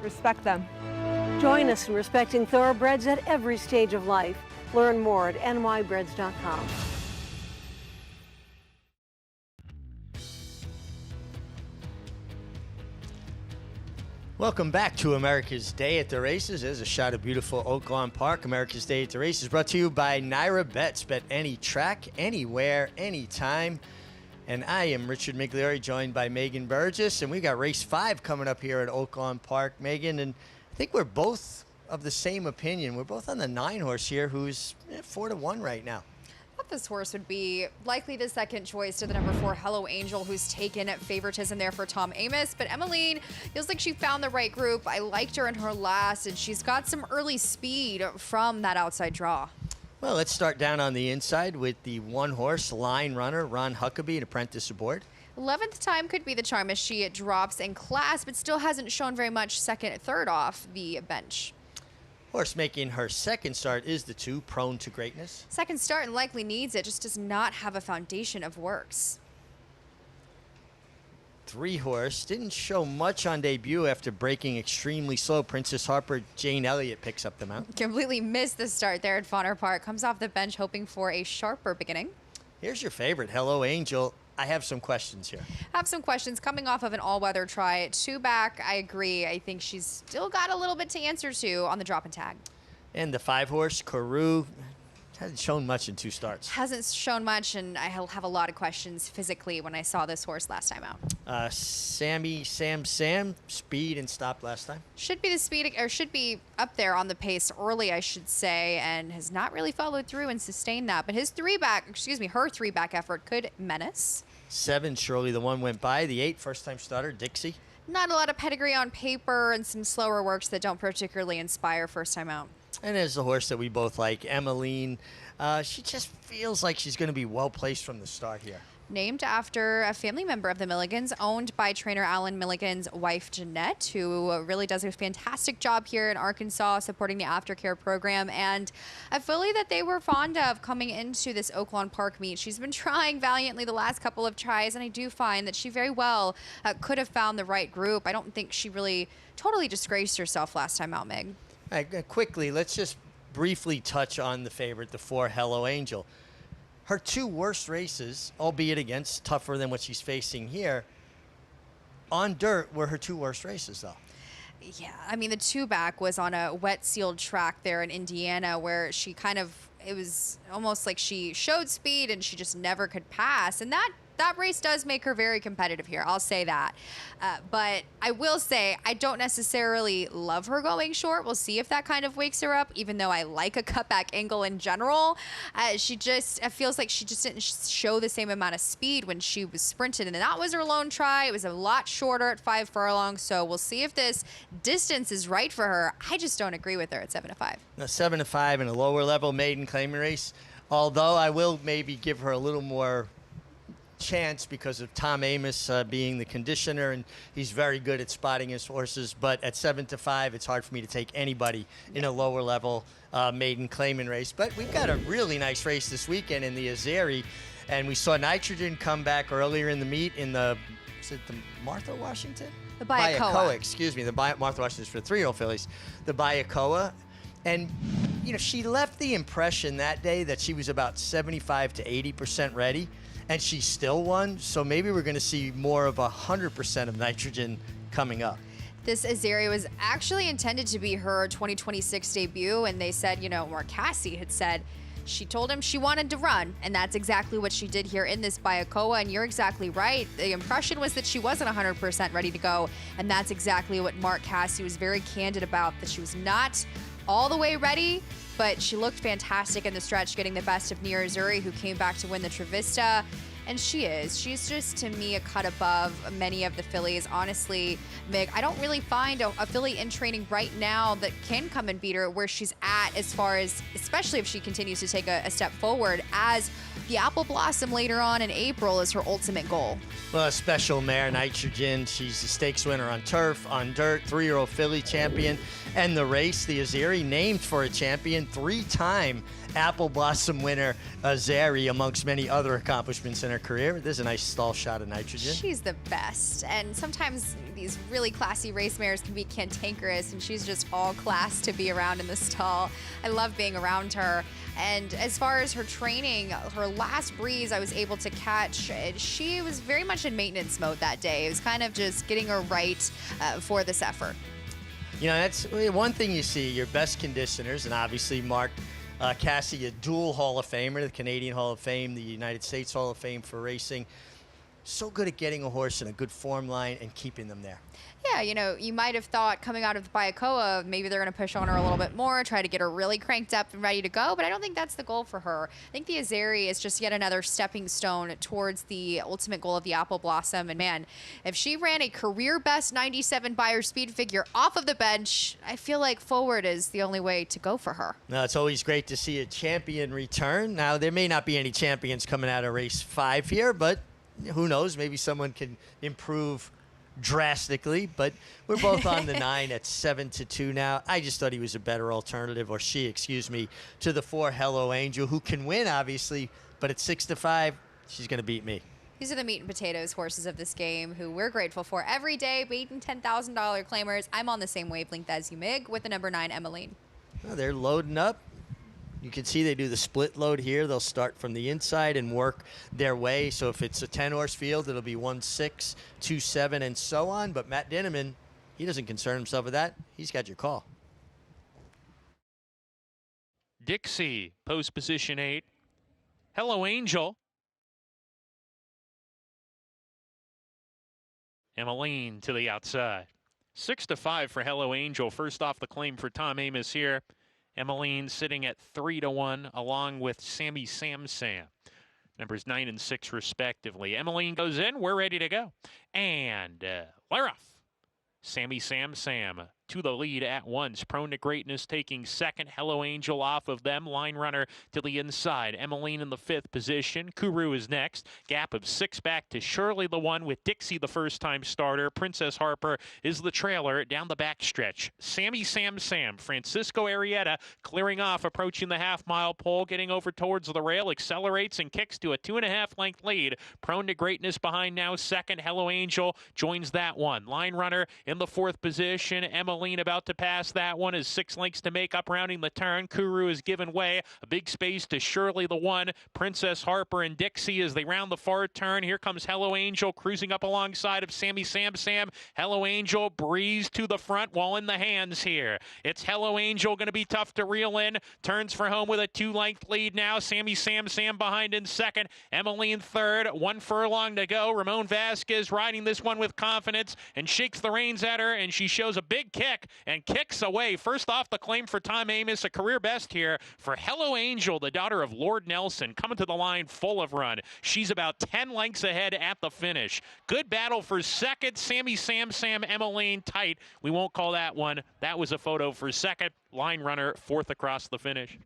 Respect them. Join us in respecting thoroughbreds at every stage of life. Learn more at nybreds.com. Welcome back to America's Day at the Races. There's a shot of beautiful Oaklawn Park. America's Day at the Races brought to you by Naira Bets. Bet any track, anywhere, anytime. And I am Richard Migliori, joined by Megan Burgess. And we got race 5 coming up here at Oaklawn Park, Megan. And I think we're both of the same opinion. We're both on the 9 horse here, who's 4-1 right now. I thought this horse would be likely the second choice to the number 4 Hello Angel, who's taken favoritism there for Tom Amoss. But Emmeline feels like she found the right group. I liked her in her last, and she's got some early speed from that outside draw. Well, let's start down on the inside with the 1 horse line runner, Ron Huckabee, an apprentice aboard. 11th time could be the charm as she drops in class, but still hasn't shown very much second, third off the bench. Horse making her second start is the 2, Prone to Greatness. Second start and likely needs it, just does not have a foundation of works. 3 horse didn't show much on debut after breaking extremely slow. Princess Harper, Jane Elliott picks up the mount. Completely missed the start there at Fauner Park. Comes off the bench hoping for a sharper beginning. Here's your favorite, Hello Angel. I have some questions here. Have some questions coming off of an all-weather try. 2 back, I agree. I think she's still got a little bit to answer to on the drop and tag. And the 5 horse, Carew, hasn't shown much in 2 starts. Hasn't shown much, and I have a lot of questions physically when I saw this horse last time out. Sam, speed and stopped last time. Should be the speed, or should be up there on the pace early, I should say, and has not really followed through and sustained that. But her 3-back effort could menace. 7, Shirley, the 1 went by. The 8, first-time starter, Dixie. Not a lot of pedigree on paper and some slower works that don't particularly inspire first time out. And there's the horse that we both like, Emmeline. She just feels like she's going to be well placed from the start here. Named after a family member of the Milligans, owned by trainer Alan Milligan's wife, Jeanette, who really does a fantastic job here in Arkansas supporting the aftercare program, and a filly that they were fond of coming into this Oaklawn Park meet. She's been trying valiantly the last couple of tries, and I do find that she very well could have found the right group. I don't think she really totally disgraced herself last time out, Meg. All right, quickly, let's just briefly touch on the favorite, the 4 Hello Angel. Her 2 worst races, albeit against tougher than what she's facing here, on dirt were her 2 worst races, though. Yeah, I mean, the 2-back was on a wet sealed track there in Indiana where she it was almost like she showed speed and she just never could pass. And that race does make her very competitive here. I'll say that. But I will say I don't necessarily love her going short. We'll see if that kind of wakes her up, even though I like a cutback angle in general. It feels like she just didn't show the same amount of speed when she was sprinted. And that was her lone try. It was a lot shorter at 5 furlongs. So we'll see if this distance is right for her. I just don't agree with her at 7-5. Now, 7-5 in a lower level maiden claiming race. Although I will maybe give her a little more chance because of Tom Amos being the conditioner, and he's very good at spotting his horses. But at 7-5, it's hard for me to take anybody in a lower level maiden claiming race. But we've got a really nice race this weekend in the Azeri, and we saw Nitrogen come back earlier in the meet in the Martha Washington? The Bayakoa. Excuse me. Martha Washington is for the 3-year-old fillies. The Bayakoa. And, she left the impression that day that she was about 75 to 80% ready. And she still won, so maybe we're going to see more of 100% of Nitrogen coming up. This Azeri was actually intended to be her 2026 debut, and they said, Mark Cassie had said she told him she wanted to run, and that's exactly what she did here in this Bayakoa, and you're exactly right. The impression was that she wasn't 100% ready to go, and that's exactly what Mark Cassie was very candid about, that she was not all the way ready, but she looked fantastic in the stretch, getting the best of Nia Azuri, who came back to win the Trevista. And she's just, to me, a cut above many of the fillies. Honestly, Mig, I don't really find a filly in training right now that can come and beat her where she's at, as far as, especially if she continues to take a step forward, as the Apple Blossom later on in April is her ultimate goal. Well, a special mare, Nitrogen. She's a stakes winner on turf, on dirt, 3-year-old filly champion. And the race, the Azeri, named for a champion, 3-time Apple Blossom winner, Azeri, amongst many other accomplishments in her career. There's a nice stall shot of Nitrogen. She's the best. And sometimes these really classy race mares can be cantankerous, and she's just all class to be around in the stall. I love being around her. And as far as her training, her last breeze I was able to catch, she was very much in maintenance mode that day. It was kind of just getting her right for this effort. That's one thing you see, your best conditioners, and obviously Mark Cassie, a dual Hall of Famer, the Canadian Hall of Fame, the United States Hall of Fame for racing. So good at getting a horse in a good form line and keeping them there. Yeah, you might have thought coming out of the Bayakoa, maybe they're going to push on her a little bit more, try to get her really cranked up and ready to go, but I don't think that's the goal for her. I think the Azeri is just yet another stepping stone towards the ultimate goal of the Apple Blossom. And man, if she ran a career best 97 Beyer speed figure off of the bench, I feel like forward is the only way to go for her. Now, it's always great to see a champion return. Now, there may not be any champions coming out of race 5 here, but who knows? Maybe someone can improve drastically, but we're both on the 9 at 7-2 now. I just thought he was a better alternative, or she, excuse me, to the 4 Hello Angel, who can win, obviously, but at 6-5, she's going to beat me. These are the meat and potatoes horses of this game who we're grateful for every day, beating $10,000 claimers. I'm on the same wavelength as you, Mig, with the number 9, Emmeline. Well, they're loading up. You can see they do the split load here. They'll start from the inside and work their way. So if it's a 10-horse field, it'll be 1-6, 2-7, and so on. But Matt Dinneman, he doesn't concern himself with that. He's got your call. Dixie, post position 8. Hello Angel. Emmeline to the outside. 6-5 for Hello Angel. First off the claim for Tom Amos here. Emmeline sitting at 3-1, along with Sammy Sam. Numbers 9 and 6, respectively. Emmeline goes in. We're ready to go. And we're off. Sammy Sam to the lead at once. Prone to Greatness taking second. Hello Angel off of them. Line runner to the inside. Emmeline in the 5th position. Kuru is next. Gap of 6 back to Shirley the one with Dixie the first-time starter. Princess Harper is the trailer down the backstretch. Sammy Sam, Francisco Arrieta clearing off, approaching the half-mile pole, getting over towards the rail, accelerates and kicks to a 2.5-length lead. Prone to Greatness behind now. Second, Hello Angel joins that one. Line runner in the 4th position. Emmeline about to pass that one as 6 lengths to make up rounding the turn. Kuru is given way. A big space to Shirley the one. Princess Harper and Dixie as they round the far turn. Here comes Hello Angel cruising up alongside of Sammy Sam. Hello Angel breeze to the front while in the hands here. It's Hello Angel going to be tough to reel in. Turns for home with a 2-length lead now. Sammy Sam behind in second. Emmeline third. 1 furlong to go. Ramon Vasquez riding this one with confidence and shakes the reins at her, and she shows a big kick and kicks away. First off the claim for Tom Amoss, a career best here for Hello Angel, the daughter of Lord Nelson, coming to the line full of run. She's about 10 lengths ahead at the finish. Good battle for second. Sammy Sam, Emmeline tight. We won't call that one. That was a photo for second. Line runner 4th across the finish.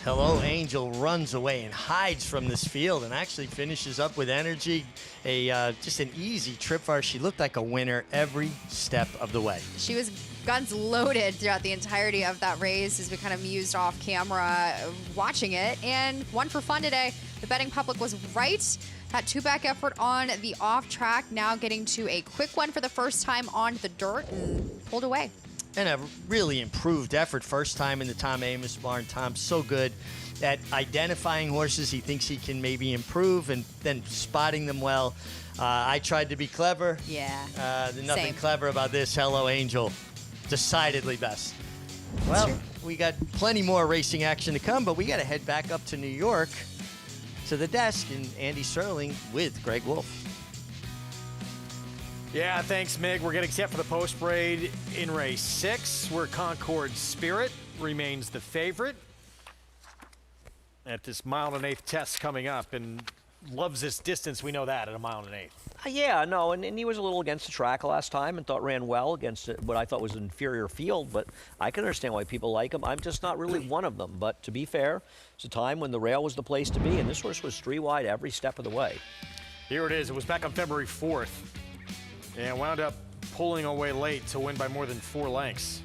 Hello Angel runs away and hides from this field and actually finishes up with energy. Just an easy trip for her. She looked like a winner every step of the way. She was guns loaded throughout the entirety of that race as we kind of mused off camera watching it. And one for fun today. The betting public was right. That 2-back effort on the off track, now getting to a quick one for the first time on the dirt and pulled away. And a really improved effort first time in the Tom Amoss barn. Tom's so good at identifying horses he thinks he can maybe improve and then spotting them well. I tried to be clever. Yeah. There's nothing Same. clever about this. Hello Angel, decidedly best. Well, we got plenty more racing action to come, but we got to head back up to New York to the desk and Andy Serling with Greg Wolf. Yeah, thanks, Mig. We're getting set for the post parade in race 6, where Concord Spirit remains the favorite at this 1.125 test coming up, and loves this distance. We know that at 1.125. Yeah, no, and he was a little against the track last time and thought ran well against what I thought was an inferior field, but I can understand why people like him. I'm just not really one of them, but to be fair, it's a time when the rail was the place to be, and this horse was 3 wide every step of the way. Here it is. It was back on February 4th, and wound up pulling away late to win by more than 4 lengths.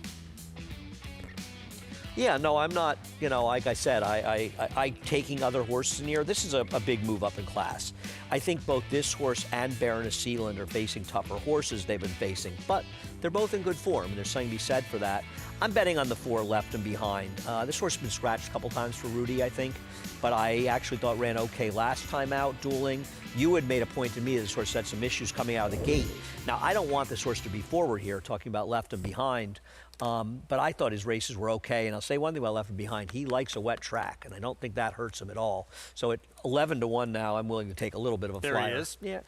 Yeah, no, I'm not, like I said, I taking other horses in here. This is a big move up in class. I think both this horse and Baroness Sealand are facing tougher horses they've been facing, but they're both in good form, and there's something to be said for that. I'm betting on the 4 Left and Behind. This horse has been scratched a couple times for Rudy, I think, but I actually thought ran okay last time out dueling. You had made a point to me that this horse had some issues coming out of the gate. Now, I don't want this horse to be forward here, talking about Left and Behind, but I thought his races were okay. And I'll say one thing about Left and Behind. He likes a wet track, and I don't think that hurts him at all. So at 11-1 now, I'm willing to take a little bit of a flyer. There he is. Yeah.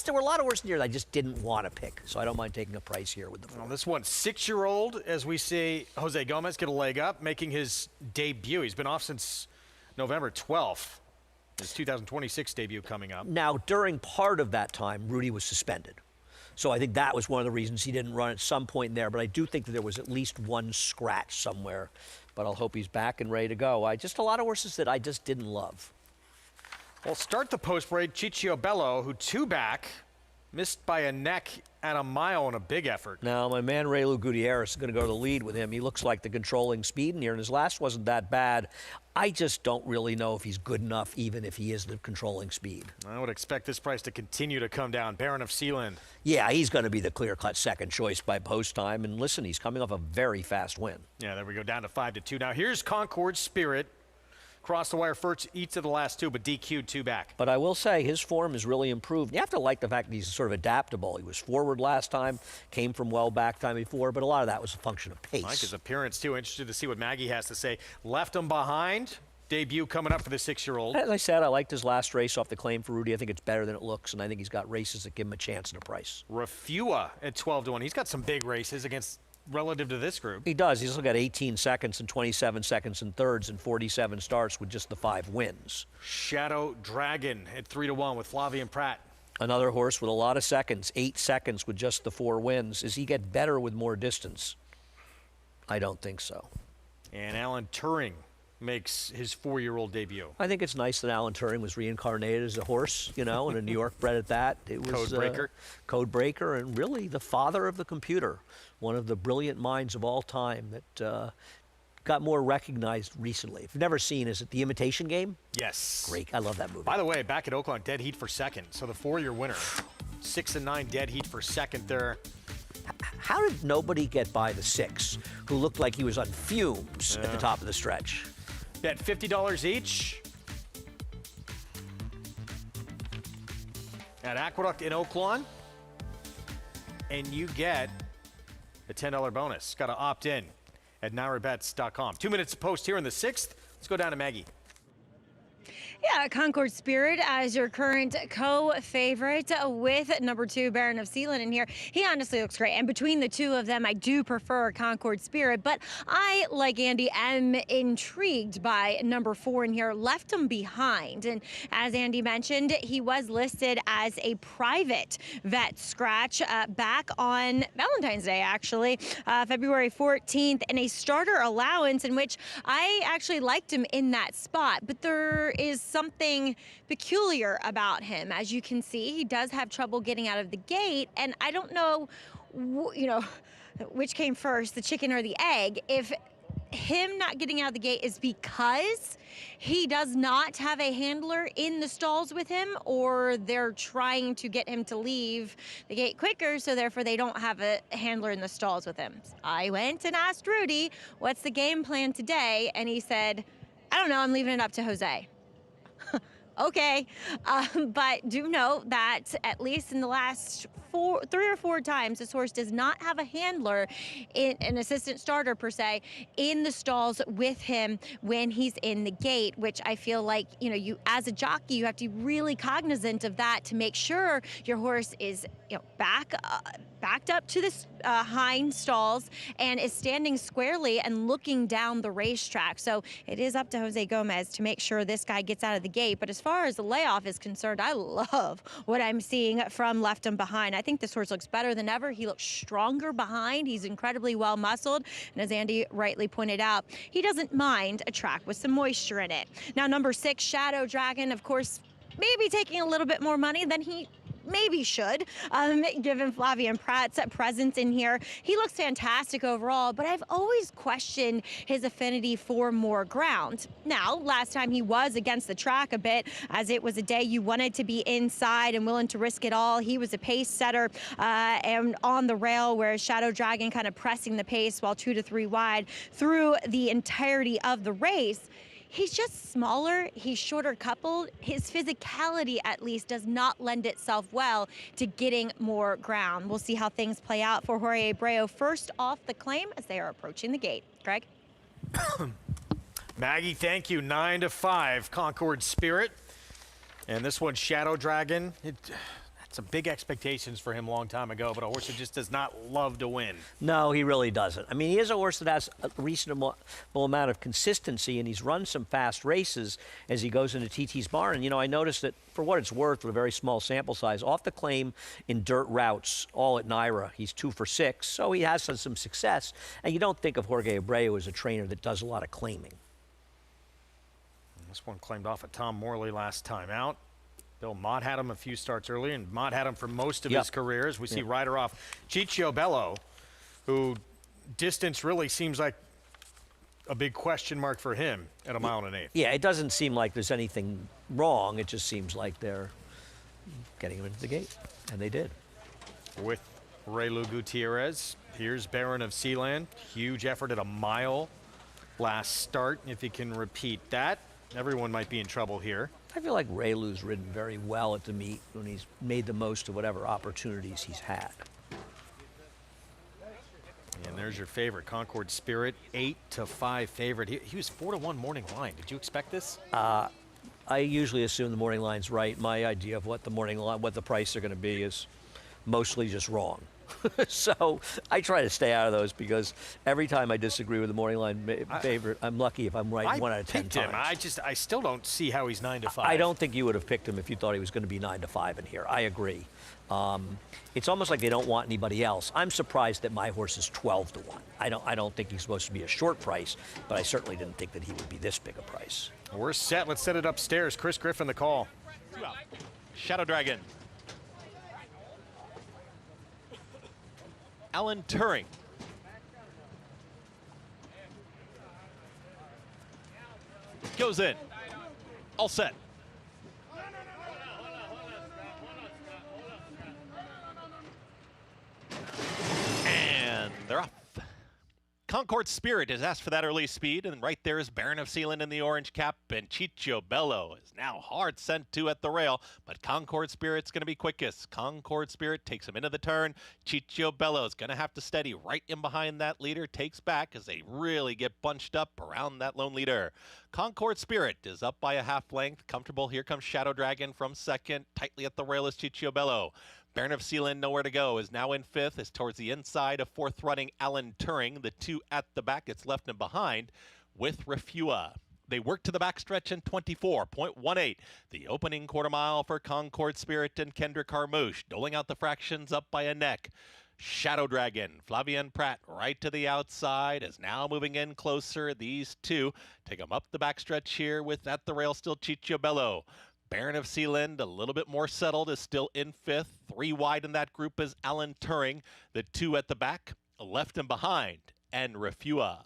There were a lot of horses in here that I just didn't want to pick, so I don't mind taking a price here with the 4. Well, this one, 6-year-old, as we see Jose Gomez get a leg up, making his debut. He's been off since November 12th. His 2026 debut coming up. Now, during part of that time, Rudy was suspended. So I think that was one of the reasons he didn't run at some point in there. But I do think that there was at least one scratch somewhere. But I'll hope he's back and ready to go. Just a lot of horses that I just didn't love. Well, start the post parade. Ciccio Bello, who 2-back, missed by a neck at a mile in a big effort. Now, my man Raylu Gutierrez is going to go to the lead with him. He looks like the controlling speed in here, and his last wasn't that bad. I just don't really know if he's good enough, even if he is the controlling speed. I would expect this price to continue to come down. Baron of Sealand. Yeah, he's going to be the clear-cut second choice by post time. And listen, he's coming off a very fast win. Yeah, there we go, down to 5-2. Now here's Concord Spirit. Crossed the wire first, each of the last 2, but DQ'd 2-back. But I will say his form has really improved. You have to like the fact that he's sort of adaptable. He was forward last time, came from well back time before, but a lot of that was a function of pace. Like his appearance, too. Interested to see what Maggie has to say. Left him behind. Debut coming up for the 6-year-old. As I said, I liked his last race off the claim for Rudy. I think it's better than it looks, and I think he's got races that give him a chance and a price. Refua at 12-1. He's got some big races against relative to this group. He does. He's also got 18 seconds and 27 seconds and thirds and 47 starts with just the 5 wins. Shadow Dragon at 3-1 with Flavian Pratt. Another horse with a lot of seconds, 8 seconds with just the 4 wins. Does he get better with more distance? I don't think so. And Alan Turing makes his 4-year-old debut. I think it's nice that Alan Turing was reincarnated as a horse, and a New York bred at that. It was Code breaker, and really the father of the computer, one of the brilliant minds of all time that got more recognized recently. If you've never seen, is it The Imitation Game? Yes. Great. I love that movie. By the way, back at Oaklawn, dead heat for second. So the 4-year winner, 6 and 9 dead heat for second there. How did nobody get by the 6, who looked like he was on fumes at the top of the stretch? Bet $50 each at Aqueduct in Oaklawn, and you get a $10 bonus. Got to opt in at NyraBets.com. 2 minutes to post here in the 6th. Let's go down to Maggie. Yeah, Concord Spirit as your current co-favorite with number 2, Baron of Sealand in here. He honestly looks great. And between the two of them, I do prefer Concord Spirit. But I, like Andy, am intrigued by number 4 in here. Left him behind. And as Andy mentioned, he was listed as a private vet scratch back on Valentine's Day, actually, February 14th, in a starter allowance in which I actually liked him in that spot. But there is something peculiar about him. As you can see, he does have trouble getting out of the gate, and I don't know, which came first, the chicken or the egg. If him not getting out of the gate is because he does not have a handler in the stalls with him, or they're trying to get him to leave the gate quicker, so therefore they don't have a handler in the stalls with him. I went and asked Rudy, what's the game plan today? And he said, I don't know, I'm leaving it up to Jose. Okay, but do know that at least in the last 3 or 4 times, this horse does not have a handler, an assistant starter per se, in the stalls with him when he's in the gate, which I feel like, you as a jockey, you have to be really cognizant of that to make sure your horse is, backed up to the hind stalls and is standing squarely and looking down the racetrack. So it is up to Jose Gomez to make sure this guy gets out of the gate. But as far as the layoff is concerned, I love what I'm seeing from Left Him Behind. I think this horse looks better than ever. He looks stronger behind. He's incredibly well muscled. And as Andy rightly pointed out, he doesn't mind a track with some moisture in it. Now, number 6, Shadow Dragon, of course, maybe taking a little bit more money than he maybe should, given Flavian Pratt's presence in here. He looks fantastic overall, but I've always questioned his affinity for more ground. Now, last time he was against the track a bit, as it was a day you wanted to be inside and willing to risk it all. He was a pace setter and on the rail, whereas Shadow Dragon kind of pressing the pace while 2 to 3 wide through the entirety of the race. He's just smaller, he's shorter coupled. His physicality, at least, does not lend itself well to getting more ground. We'll see how things play out for Jorge Abreu first off the claim as they are approaching the gate. Greg? Maggie, thank you. 9 to 5, Concord Spirit. And this one, Shadow Dragon. Some big expectations for him a long time ago, but a horse that just does not love to win. No, he really doesn't. I mean, he is a horse that has a reasonable amount of consistency, and he's run some fast races as he goes into TT's barn. And, I noticed that, for what it's worth, with a very small sample size, off the claim in dirt routes, all at Nyra, he's 2 for 6, so he has had some success. And you don't think of Jorge Abreu as a trainer that does a lot of claiming. This one claimed off of Tom Morley last time out. Bill Mott had him a few starts earlier, and Mott had him for most of his career. As we see rider off Ciccio Bello, who distance really seems like a big question mark for him at 1.1 1/8. Yeah, it doesn't seem like there's anything wrong. It just seems like they're getting him into the gate, and they did. With Raylu Gutierrez, here's Baron of Sealand. Huge effort at 1 mile last start. If he can repeat that, everyone might be in trouble here. I feel like Raylu's ridden very well at the meet when he's made the most of whatever opportunities he's had. And there's your favorite, Concord Spirit, 8 to 5 favorite. He was 4 to 1 morning line. Did you expect this? I usually assume the morning line's right. My idea of what the morning line, what the price are going to be, is mostly just wrong. So I try to stay out of those because every time I disagree with the morning line favorite, I'm lucky if I'm right 1 out of 10 picked times. him. I still don't see how he's 9-5. I don't think you would have picked him if you thought he was going to be 9-5 in here. I agree. It's almost like they don't want anybody else. I'm surprised that my horse is 12-1. I don't think he's supposed to be a short price, but I certainly didn't think that he would be this big a price. We're set. Let's set it upstairs. Chris Griffin, the call. 2 out. Shadow Dragon. Alan Turing. Goes in. All set. And they're off. Concord Spirit has asked for that early speed, and right there is Baron of Sealand in the orange cap, and Chicho Bello is now hard sent to at the rail, but Concord Spirit's going to be quickest. Concord Spirit takes him into the turn. Chicho Bello is going to have to steady right in behind that leader, takes back as they really get bunched up around that lone leader. Concord Spirit is up by a half length, comfortable. Here comes Shadow Dragon from second. Tightly at the rail is Chicho Bello. Baron of Sealand, nowhere to go, is now in fifth, is towards the inside of fourth running Alan Turing. The 2 at the back, it's left and behind with Refua. They work to the backstretch in 24.18. The opening quarter mile for Concord Spirit and Kendrick Harmouche, doling out the fractions up by a neck. Shadow Dragon, Flavien Prat right to the outside, is now moving in closer. These two take them up the backstretch here with at the rail still Chicho Bello. Baron of Sealand, a little bit more settled, is still in fifth. 3 wide in that group is Alan Turing. The 2 at the back, left and behind, and Refua.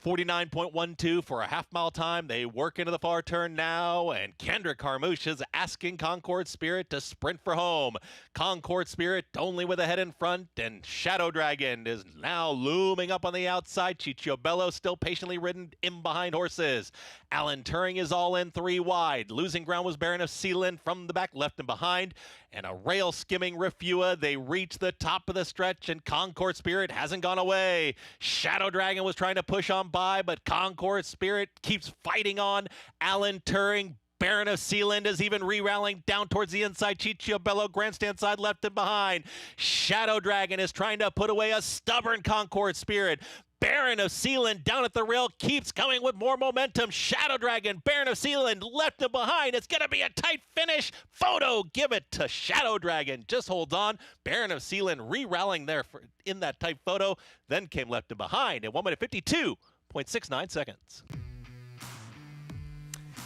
49.12 for a half-mile time. They work into the far turn now, and Kendrick Harmouche is asking Concord Spirit to sprint for home. Concord Spirit only with a head in front, and Shadow Dragon is now looming up on the outside. Chicho Bello still patiently ridden in behind horses. Alan Turing is all in 3 wide. Losing ground was Baron of Sealand from the back, left and behind, and a rail skimming Refua. They reach the top of the stretch, and Concord Spirit hasn't gone away. Shadow Dragon was trying to push on by, but Concord Spirit keeps fighting on. Alan Turing, Baron of Sealand is even re-rallying down towards the inside. Chicho Bello, grandstand side, left and behind. Shadow Dragon is trying to put away a stubborn Concord Spirit. Baron of Sealand down at the rail keeps coming with more momentum. Shadow Dragon, Baron of Sealand left and behind. It's going to be a tight finish. Photo, give it to Shadow Dragon. Just holds on. Baron of Sealand re-rallying there in that tight photo. Then came left and behind at 1 minute 52.69 seconds.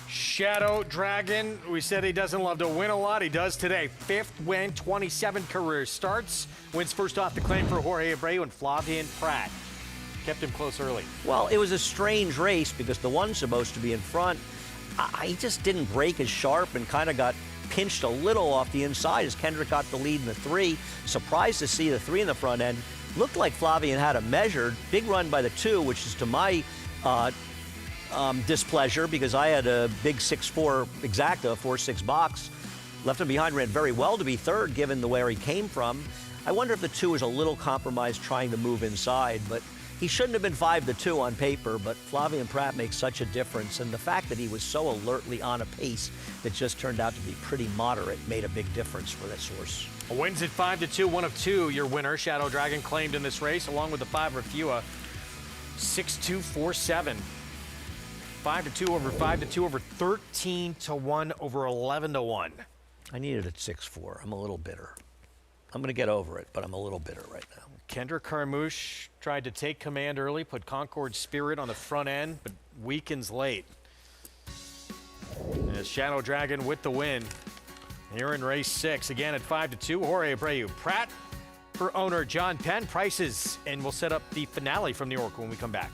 Shadow Dragon, we said he doesn't love to win a lot. He does today. 5th win, 27 career starts. Wins first off the claim for Jorge Abreu and Flavien Prat. Kept him close early. Well, it was a strange race because the one supposed to be in front, he just didn't break as sharp and kind of got pinched a little off the inside as Kendrick got the lead in the 3. Surprised to see the 3 in the front end. Looked like Flavien had it measured. Big run by the 2, which is to my displeasure because I had a big 6'4 exacta, 4'6 box. Left him behind, ran very well to be third given the where he came from. I wonder if the 2 is a little compromised trying to move inside, but he shouldn't have been 5-2 on paper, but Flavien Prat makes such a difference, and the fact that he was so alertly on a pace that just turned out to be pretty moderate made a big difference for this horse. Wins at 5-2, 1 of 2. Your winner, Shadow Dragon, claimed in this race, along with the 5 Refua. 6-2, 4-7. 5-2 over 5-2 over 13-1 over 11-1. I need it at 6-4. I'm a little bitter. I'm going to get over it, but I'm a little bitter right now. Kendrick Harmouche tried to take command early, put Concord Spirit on the front end, but weakens late. And Shadow Dragon with the win here in race 6. Again at 5-2, Jorge Abreu. Prat for owner John Penn. Prices, and we'll set up the finale from New York when we come back.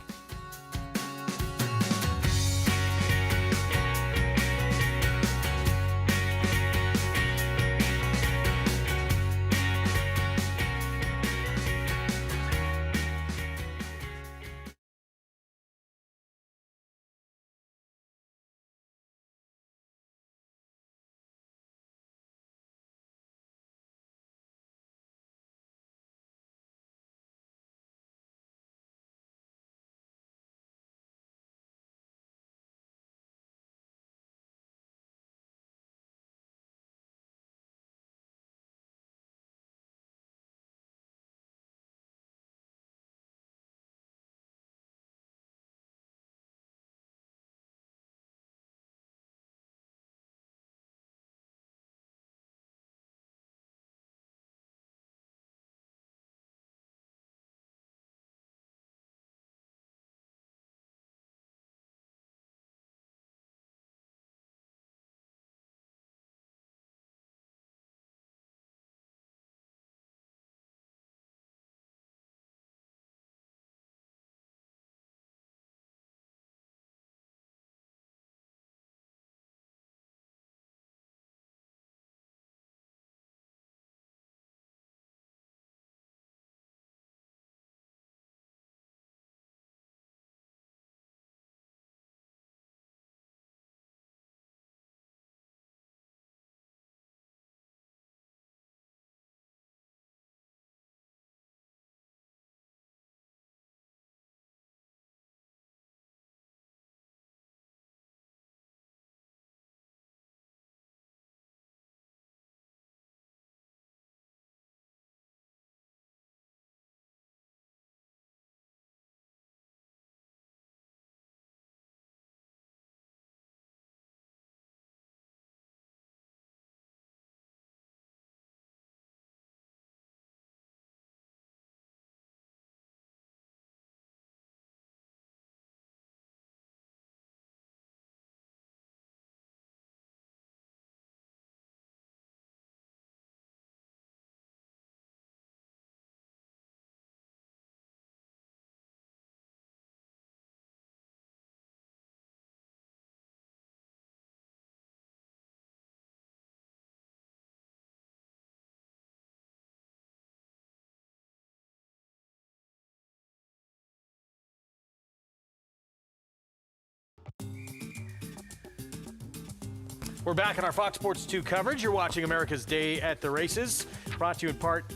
We're back on our Fox Sports 2 coverage. You're watching America's Day at the Races, brought to you in part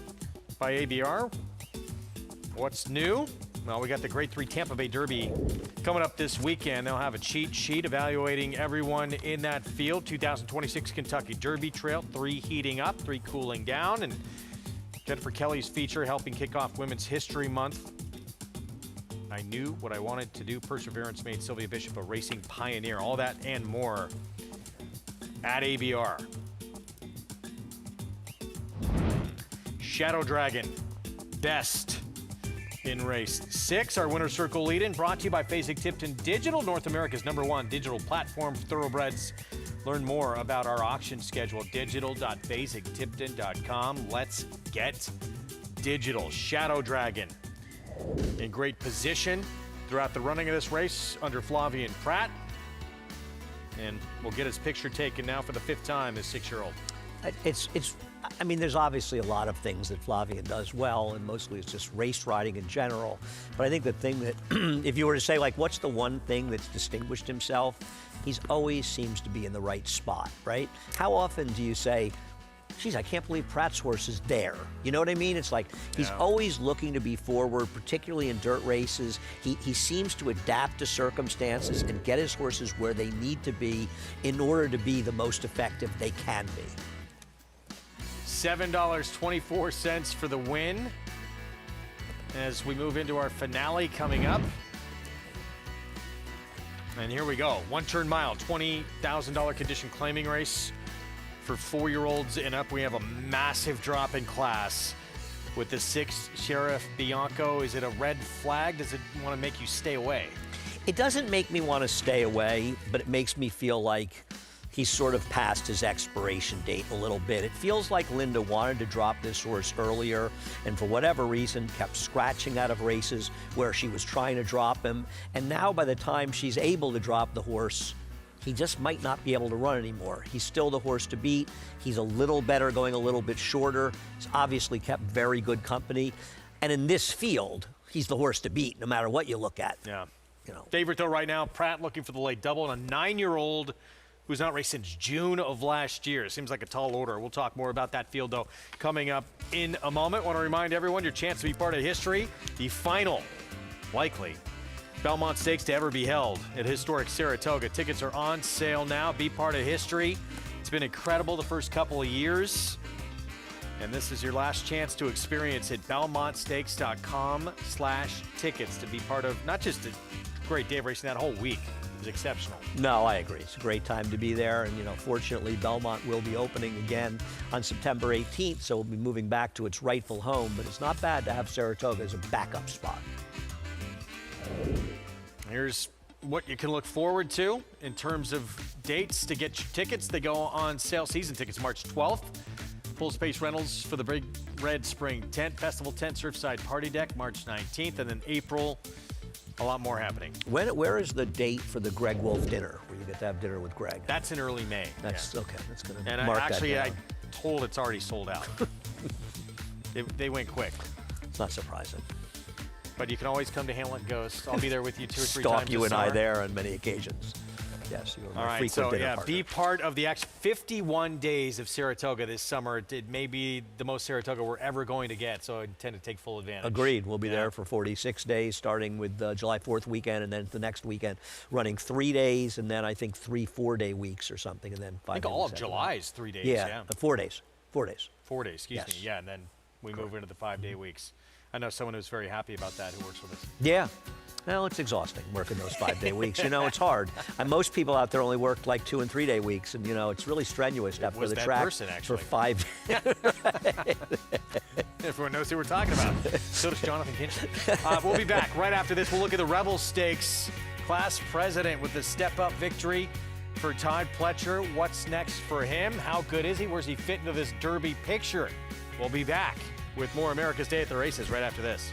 by ABR. What's new? Well, we got the Grade 3 Tampa Bay Derby coming up this weekend. They'll have a cheat sheet evaluating everyone in that field. 2026 Kentucky Derby Trail, 3 heating up, 3 cooling down, and Jennifer Kelly's feature helping kick off Women's History Month. I knew what I wanted to do. Perseverance made Sylvia Bishop a racing pioneer. All that and more at ABR. Shadow Dragon, best in race 6. Our winner circle lead-in brought to you by Fasig-Tipton Digital, North America's #1 digital platform for thoroughbreds. Learn more about our auction schedule, digital.fasig-tipton.com. Let's get digital. Shadow Dragon in great position throughout the running of this race under Flavien Prat. And we'll get his picture taken now for the 5th time, this 6-year-old. I mean, there's obviously a lot of things that Flavien does well, and mostly it's just race riding in general. But I think the thing that, if you were to say, like, what's the one thing that's distinguished himself, he's always seems to be in the right spot, right? How often do you say, geez, I can't believe Pratt's horse is there? You know what I mean? It's like he's always looking to be forward, particularly in dirt races. He seems to adapt to circumstances and get his horses where they need to be in order to be the most effective they can be. $7.24 for the win as we move into our finale coming up. And here we go. 1-turn mile, $20,000 condition claiming race. For 4-year-olds and up, we have a massive drop in class with the 6 Sheriff Bianco. Is it a red flag? Does it want to make you stay away? It doesn't make me want to stay away, but it makes me feel like he's sort of past his expiration date a little bit. It feels like Linda wanted to drop this horse earlier and for whatever reason kept scratching out of races where she was trying to drop him. And now by the time she's able to drop the horse, he just might not be able to run anymore. He's still the horse to beat. He's a little better, going a little bit shorter. He's obviously kept very good company. And in this field, he's the horse to beat, no matter what you look at. Yeah. You know. Favorite, though, right now, Pratt looking for the late double, and a 9-year-old who's not raced since June of last year. Seems like a tall order. We'll talk more about that field, though, coming up in a moment. Want to remind everyone your chance to be part of history. The final, likely, Belmont Stakes to ever be held at historic Saratoga. Tickets are on sale now. Be part of history. It's been incredible the first couple of years. And this is your last chance to experience it. BelmontStakes.com/tickets to be part of not just a great day of racing, that whole week is exceptional. No, I agree. It's a great time to be there. And, you know, fortunately, Belmont will be opening again on September 18th, so we'll be moving back to its rightful home. But it's not bad to have Saratoga as a backup spot. Here's what you can look forward to in terms of dates to get your tickets. They go on sale. Season tickets March 12th. Full space rentals for the Big Red Spring Tent Festival Tent Surfside Party Deck March 19th. And then April, a lot more happening. Where is the date for the Greg Wolf dinner, where you get to have dinner with Greg? That's in early May. That's okay. That's going to and mark actually, that down. I told it's already sold out. They went quick. It's not surprising. But you can always come to Hamlet Ghost. I'll be there with you 2 or 3 times. Stalk you and I there on many occasions. Yes, you are my frequent dinner partner. Be part of the 51 days of Saratoga this summer. It may be the most Saratoga we're ever going to get, so I intend to take full advantage. Agreed. We'll be there for 46 days, starting with July 4th weekend, and then the next weekend, running 3 days, and then I think 3 4-day weeks or something, and then 5 days. I think all of July is 3 days. Yeah, 4 days. 4 days. 4 days, excuse me. Yeah, and then we move into the 5-day weeks. I know someone who's very happy about that who works with us. Yeah. Well, it's exhausting working those 5-day weeks. You know, it's hard. And most people out there only work like 2 and 3 day weeks, and you know, it's really strenuous after the track for 5 days. Everyone knows who we're talking about. So does Jonathan Kinchen. We'll be back right after this. We'll look at the Rebel Stakes class president with the step-up victory for Todd Pletcher. What's next for him? How good is he? Where's he fit into this Derby picture? We'll be back with more America's Day at the Races right after this.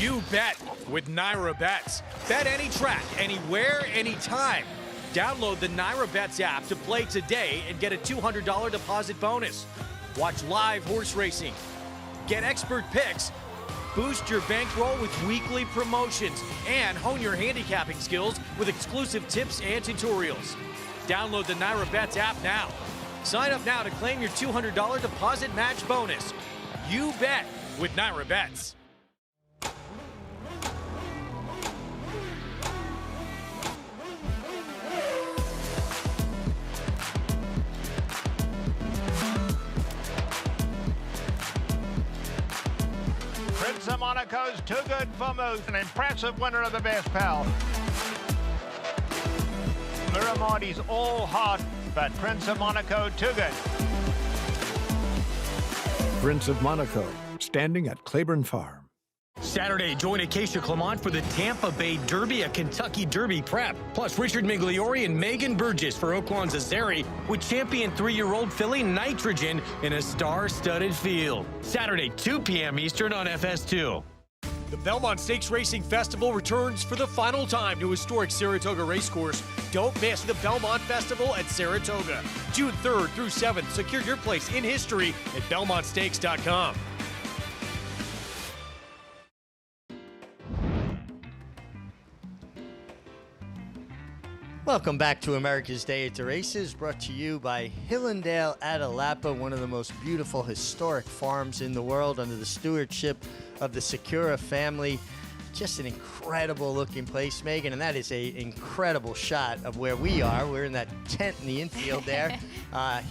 You bet with Naira Bets. Bet any track, anywhere, anytime. Download the Naira Bets app to play today and get a $200 deposit bonus. Watch live horse racing. Get expert picks. Boost your bankroll with weekly promotions and hone your handicapping skills with exclusive tips and tutorials. Download the Naira Bets app now. Sign up now to claim your $200 deposit match bonus. You bet with Naira Bets. Prince of Monaco's too good for Moose, an impressive winner of the best pal. Miramondi's all hot, but Prince of Monaco too good. Prince of Monaco, standing at Claiborne Farm. Saturday, join Acacia Clement for the Tampa Bay Derby, a Kentucky Derby prep. Plus, Richard Migliori and Megan Burgess for Oaklawn's Azeri with champion 3-year-old filly Nitrogen in a star-studded field. Saturday, 2 p.m. Eastern on FS2. The Belmont Stakes Racing Festival returns for the final time to historic Saratoga Racecourse. Don't miss the Belmont Festival at Saratoga. June 3rd through 7th. Secure your place in history at BelmontStakes.com. Welcome back to America's Day at the Races, brought to you by Hillendale Atalapa, one of the most beautiful historic farms in the world under the stewardship of the Secura family. Just an incredible looking place, Megan, and that is an incredible shot of where we are. We're in that tent in the infield there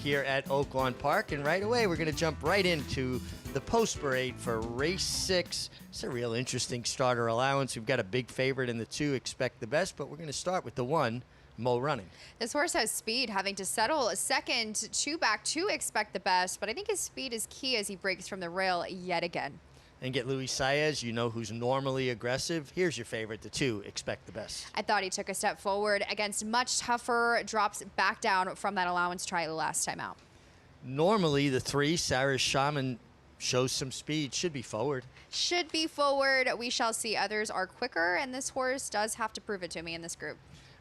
here at Oaklawn Park, and right away we're going to jump right into the post parade for race 6. It's a real interesting starter allowance. We've got a big favorite in the 2, Expect the Best, but we're going to start with the 1, Mo Running. This horse has speed, having to settle a second 2-back to Expect the Best, but I think his speed is key as he breaks from the rail yet again. And get Luis Saez, you know, who's normally aggressive. Here's your favorite, the 2, Expect the Best. I thought he took a step forward against much tougher, drops back down from that allowance try last time out. Normally, the 3, Sarah Shaman, shows some speed, should be forward. Should be forward. We shall see. Others are quicker, and this horse does have to prove it to me in this group.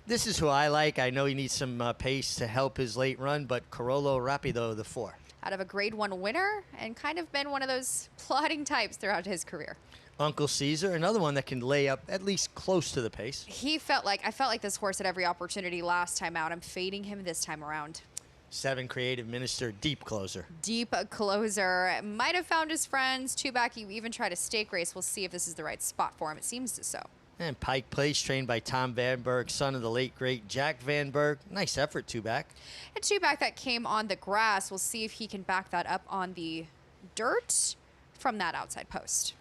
This is who I like. I know he needs some pace to help his late run, but Corolo Rapido, the 4. Out of a Grade 1 winner, and kind of been one of those plodding types throughout his career. Uncle Caesar, another one that can lay up at least close to the pace. I felt like this horse had every opportunity last time out. I'm fading him this time around. 7, Creative Minister, Deep Closer. Deep Closer. Might have found his friends. 2-back, you even tried a stake race. We'll see if this is the right spot for him. It seems so. And Pike Place, trained by Tom Vanberg, son of the late, great Jack Vanberg. Nice effort, 2-back. A 2-back that came on the grass. We'll see if he can back that up on the dirt from that outside post.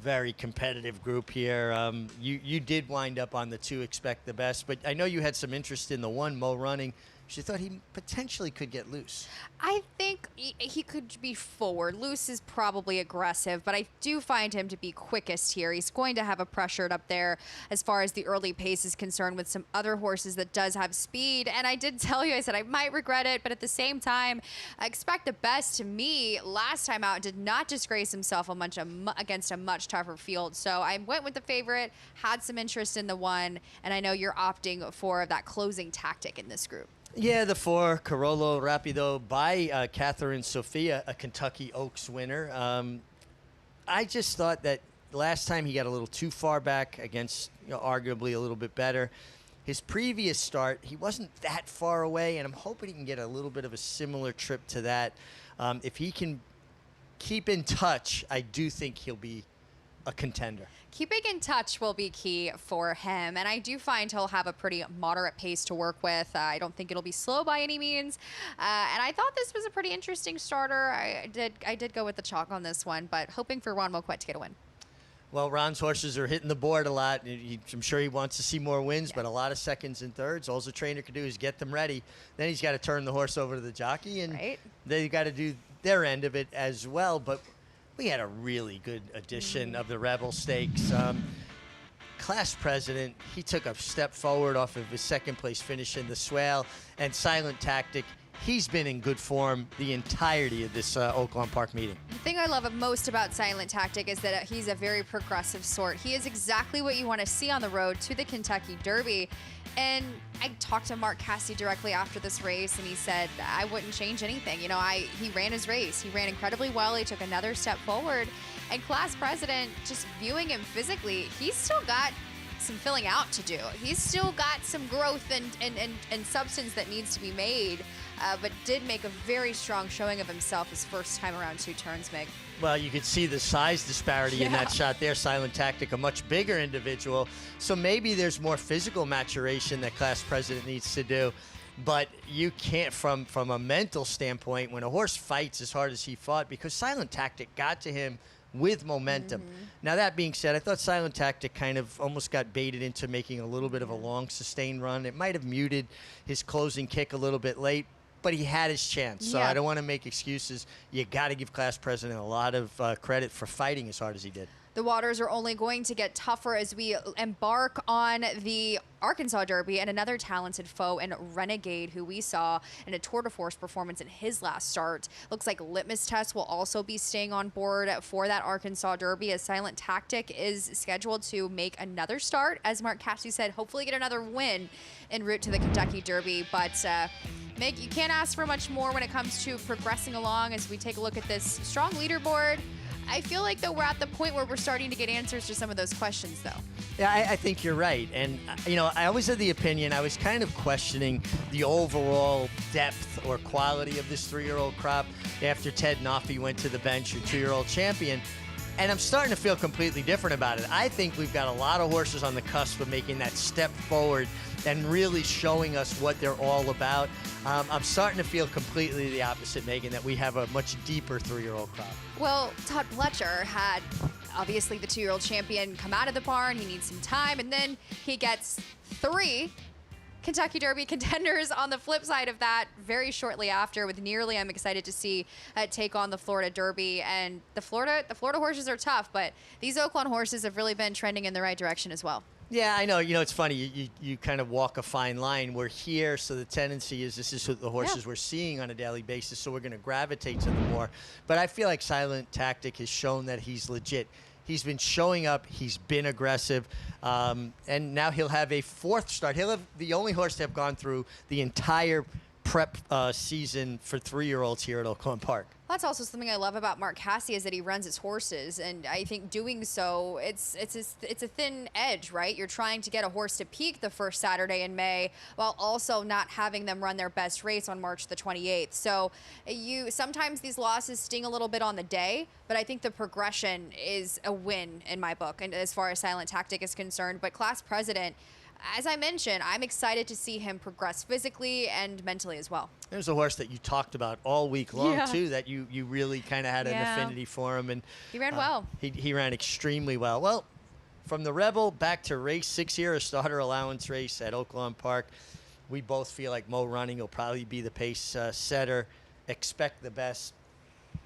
Very competitive group here. You did wind up on the 2, Expect the Best, but I know you had some interest in the 1, Mo Running. She thought he potentially could get loose. I think he could be forward. Loose is probably aggressive, but I do find him to be quickest here. He's going to have a pressured up there as far as the early pace is concerned with some other horses that does have speed. And I did tell you, I said I might regret it, but at the same time, Expect the Best to me last time out did not disgrace himself against a much tougher field. So I went with the favorite, had some interest in the 1, and I know you're opting for that closing tactic in this group. Yeah, the 4, Corolo Rapido by Catherine Sophia, a Kentucky Oaks winner. I just thought that last time he got a little too far back against, arguably a little bit better. His previous start, he wasn't that far away, and I'm hoping he can get a little bit of a similar trip to that. If he can keep in touch, I do think he'll be a contender. Keeping in touch will be key for him, and I do find he'll have a pretty moderate pace to work with. I don't think it'll be slow by any means, and I thought this was a pretty interesting starter. I did go with the chalk on this one, but hoping for Ron Moquette to get a win. Well, Ron's horses are hitting the board a lot. I'm sure he wants to see more wins, but a lot of seconds and thirds. All the trainer can do is get them ready. Then he's got to turn the horse over to the jockey, and they've got to do their end of it as well. But we had a really good edition of the Rebel Stakes. Class president, he took a step forward off of his second place finish in the Swale, and Silent Tactic, he's been in good form the entirety of this Oaklawn Park meeting. The thing I love most about Silent Tactic is that he's a very progressive sort. He is exactly what you want to see on the road to the Kentucky Derby. And I talked to Mark Cassidy directly after this race, and he said, I wouldn't change anything. You know, he ran his race. He ran incredibly well. He took another step forward. And class president, just viewing him physically, he's still got some filling out to do. He's still got some growth and substance that needs to be made, but did make a very strong showing of himself his first time around 2 turns, Meg. Well, you could see the size disparity in that shot there. Silent Tactic, a much bigger individual. So maybe there's more physical maturation that class president needs to do. But you can't, from a mental standpoint, when a horse fights as hard as he fought, because Silent Tactic got to him with momentum. Now, that being said, I thought Silent Tactic kind of almost got baited into making a little bit of a long, sustained run. It might have muted his closing kick a little bit late, but he had his chance. So I don't want to make excuses. You got to give class president a lot of credit for fighting as hard as he did. The waters are only going to get tougher as we embark on the Arkansas Derby and another talented foe in Renegade, who we saw in a tour de force performance in his last start. Looks like Litmus Test will also be staying on board for that Arkansas Derby, as Silent Tactic is scheduled to make another start, as Mark Cassidy said, hopefully get another win en route to the Kentucky Derby. But Meg, you can't ask for much more when it comes to progressing along as we take a look at this strong leaderboard. I feel like, though, we're at the point where we're starting to get answers to some of those questions, though. Yeah, I think you're right. And, you know, I always had the opinion, I was kind of questioning the overall depth or quality of this 3-year-old crop after Ted Noffey went to the bench, your 2-year-old champion. And I'm starting to feel completely different about it. I think we've got a lot of horses on the cusp of making that step forward and really showing us what they're all about. I'm starting to feel completely the opposite, Megan, that we have a much deeper 3-year-old crop. Well, Todd Pletcher had, obviously, the 2-year-old champion come out of the barn. He needs some time, and then he gets 3 Kentucky Derby contenders on the flip side of that very shortly after, with Nearly I'm excited to see take on the Florida Derby. And the Florida horses are tough, but these Oaklawn horses have really been trending in the right direction as well. Yeah, I know. You know, it's funny. You kind of walk a fine line. We're here, so the tendency is this is the horses we're seeing on a daily basis, so we're going to gravitate to them more. But I feel like Silent Tactic has shown that he's legit. He's been showing up. He's been aggressive. And now he'll have a 4th start. He'll have the only horse to have gone through the entire prep season for 3-year-olds here at Oaklawn Park. That's also something I love about Mark Cassidy, is that he runs his horses, and I think doing so, it's a thin edge, right? You're trying to get a horse to peak the first Saturday in May while also not having them run their best race on March the 28th. So sometimes these losses sting a little bit on the day, but I think the progression is a win in my book, and as far as Silent Tactic is concerned. But class president, as I mentioned, I'm excited to see him progress physically and mentally as well. There's a horse that you talked about all week long, too, that you really kind of had an affinity for him. And he ran well. He ran extremely well. Well, from the Rebel back to race 6 here, a starter allowance race at Oaklawn Park. We both feel like Mo Running will probably be the pace setter. Expect the best.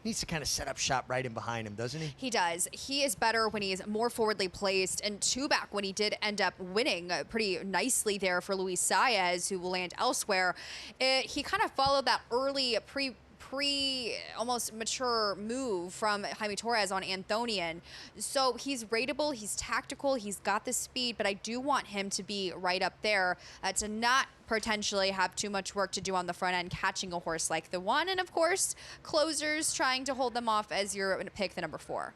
Needs to kind of set up shop right in behind him, doesn't he? He does. He is better when he's more forwardly placed, and 2-back when he did end up winning pretty nicely there for Luis Saez, who will land elsewhere. He kind of followed that early almost mature move from Jaime Torres on Anthonian. So he's rateable, he's tactical, he's got the speed, but I do want him to be right up there to not potentially have too much work to do on the front end catching a horse like the one. And of course, closers trying to hold them off as your pick, the number 4.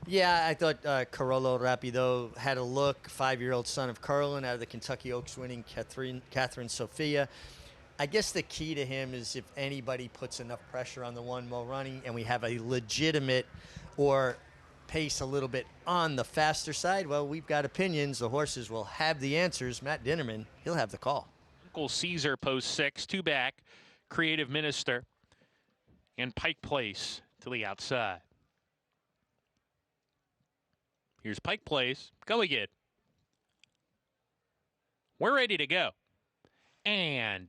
Yeah, I thought Carolo Rapido had a look. 5-year-old son of Curlin out of the Kentucky Oaks winning Catherine Sophia. I guess the key to him is if anybody puts enough pressure on the one Mo Running and we have a legitimate or pace a little bit on the faster side, well, we've got opinions. The horses will have the answers. Matt Dinnerman, he'll have the call. Uncle Caesar, post 6, 2-back, Creative Minister, and Pike Place to the outside. Here's Pike Place. Go again. We're ready to go. And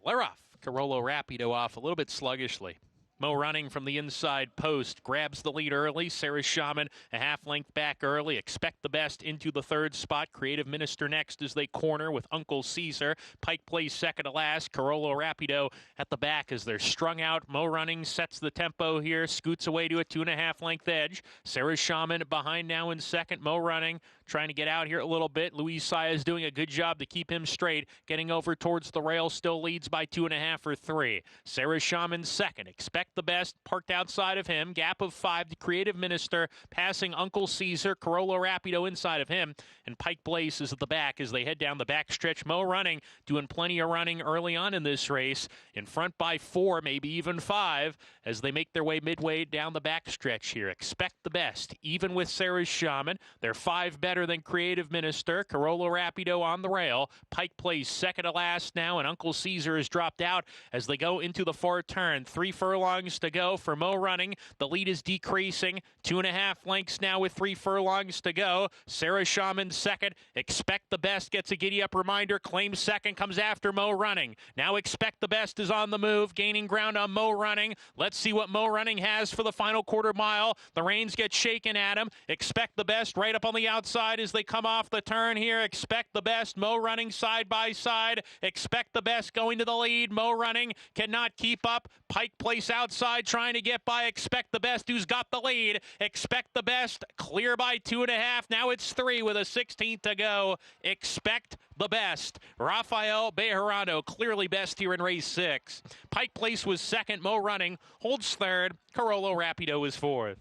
we're off. Carolo Rapido off a little bit sluggishly. Mo Running from the inside post grabs the lead early. Sarah Shaman a half length back early. Expect the Best into the third spot. Creative Minister next as they corner with Uncle Caesar. Pike plays second to last. Carolo Rapido at the back as they're strung out. Mo Running sets the tempo here. Scoots away to a 2.5 length edge. Sarah Shaman behind now in second. Mo Running trying to get out here a little bit. Luis Saez doing a good job to keep him straight. Getting over towards the rail. Still leads by 2.5 or 3. Sarah Shaman second. Expect the Best parked outside of him. Gap of 5 to Creative Minister. Passing Uncle Caesar. Carolo Rapido inside of him. And Pike Place is at the back as they head down the backstretch. Mo Running doing plenty of running early on in this race. In front by 4, maybe even 5 as they make their way midway down the backstretch here. Expect the Best. Even with Sarah Shaman. They're 5 better than Creative Minister. Carolo Rapido on the rail. Pike Place second to last now, and Uncle Caesar has dropped out as they go into the far turn. 3 furlongs to go for Mo Running. The lead is decreasing. 2.5 lengths now with 3 furlongs to go. Sarah Shaman second. Expect the Best gets a giddy-up reminder. Claims second, comes after Mo Running. Now Expect the Best is on the move, gaining ground on Mo Running. Let's see what Mo Running has for the final quarter mile. The reins get shaken at him. Expect the Best right up on the outside as they come off the turn here. Expect the Best. Mo Running side by side. Expect the Best going to the lead. Mo Running cannot keep up. Pike Place outside trying to get by Expect the Best, who's got the lead. Expect the Best clear by 2.5. Now it's 3 with a 16th to go. Expect the Best. Rafael Bejarano clearly best here in race 6. Pike Place was second. Mo Running holds third. Carolo Rapido is fourth.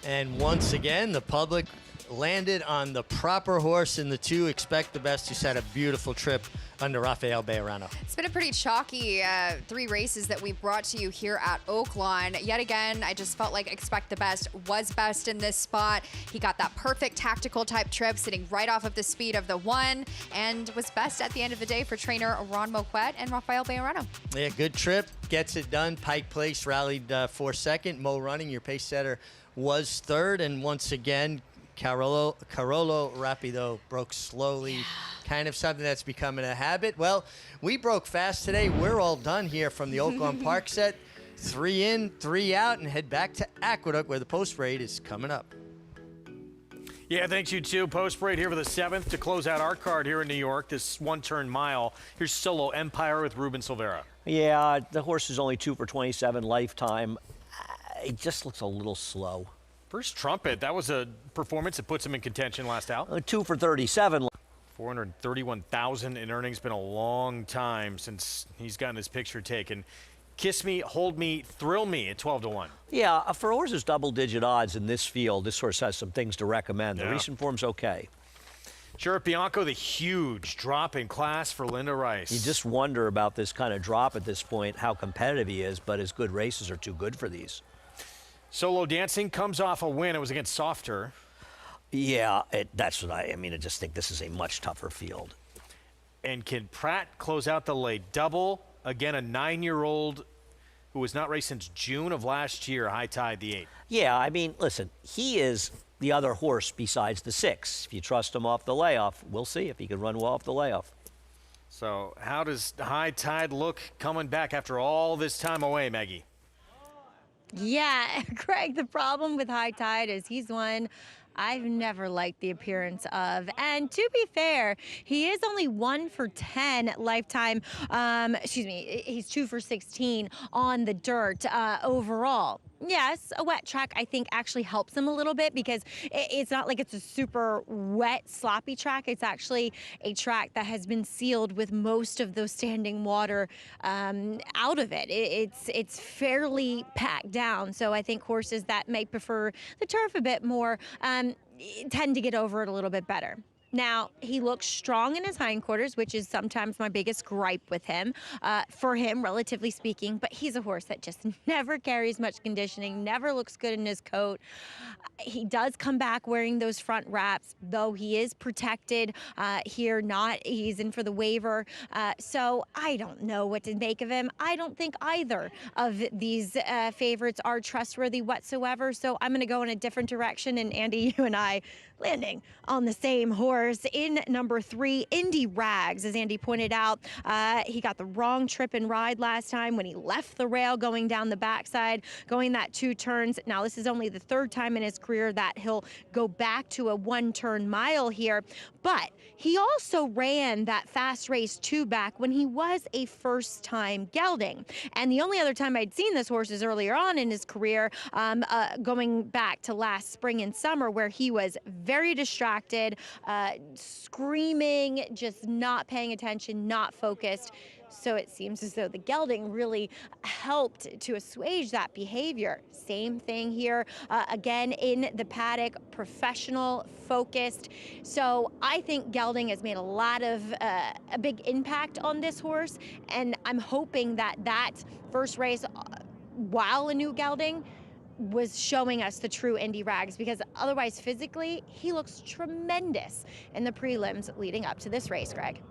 And once again, the public landed on the proper horse in the 2 Expect the Best, who's had a beautiful trip under Rafael Bejarano. It's been a pretty chalky 3 races that we brought to you here at Oaklawn. Yet again, I just felt like Expect the Best was best in this spot. He got that perfect tactical type trip, sitting right off of the speed of the 1, and was best at the end of the day for trainer Ron Moquet and Rafael Bejarano. Yeah, good trip. Gets it done. Pike Place rallied for second. Mo Running, your pace setter, was third. And once again, Carolo Rapido broke slowly. Kind of something that's becoming a habit. Well, we broke fast today. We're all done here from the Oaklawn Park set. 3 in, 3 out, and head back to Aqueduct where the post parade is coming up. Yeah, thanks you too. Post parade here for the 7th to close out our card here in New York, this 1-turn mile. Here's Solo Empire with Ruben Silvera. Yeah, the horse is only 2 for 27 lifetime. It just looks a little slow. First Trumpet, that was a performance that puts him in contention last out. 2 for 37. 431,000 in earnings. Been a long time since he's gotten his picture taken. Kiss Me, Hold Me, Thrill Me at 12-1. Yeah, for horses double-digit odds in this field, this horse has some things to recommend. The Yeah. recent form's okay. Sheriff Bianco, the huge drop in class for Linda Rice. You just wonder about this kind of drop at this point, how competitive he is, but his good races are too good for these. Solo Dancing comes off a win. It was against Softer. Yeah, that's what I mean. I just think this is a much tougher field. And can Pratt close out the late double? Again, a 9-year-old who was not raced since June of last year, High Tide, the 8. Yeah, I mean, listen, he is the other horse besides the 6. If you trust him off the layoff, we'll see if he can run well off the layoff. So how does High Tide look coming back after all this time away, Maggie? Yeah, Craig, the problem with High Tide is he's one I've never liked the appearance of. And to be fair, he is only 1 for 10 lifetime. He's 2 for 16 on the dirt overall. Yes, a wet track I think actually helps him a little bit because it's not like it's a super wet, sloppy track. It's actually a track that has been sealed with most of those standing water out of it. It's fairly packed down. So I think horses that may prefer the turf a bit more tend to get over it a little bit better. Now, he looks strong in his hindquarters, which is sometimes my biggest gripe with him, for him, relatively speaking, but he's a horse that just never carries much conditioning, never looks good in his coat. He does come back wearing those front wraps, though he is protected here, he's in for the waiver. So I don't know what to make of him. I don't think either of these favorites are trustworthy whatsoever, so I'm going to go in a different direction, and Andy, you and I, landing on the same horse in number 3, Indy Rags. As Andy pointed out, he got the wrong trip and ride last time when he left the rail going down the backside, going that 2 turns. Now, this is only the 3rd time in his career that he'll go back to a 1-turn mile here, but he also ran that fast race 2 back when he was a first-time gelding. And the only other time I'd seen this horse is earlier on in his career, going back to last spring and summer, where he was very distracted, screaming, just not paying attention, not focused. So it seems as though the gelding really helped to assuage that behavior. Same thing here, again in the paddock, professional, focused. So I think gelding has made a lot of a big impact on this horse, and I'm hoping that that first race, while a new gelding, was showing us the true Indy Rags, because otherwise physically he looks tremendous in the prelims leading up to this race, Greg.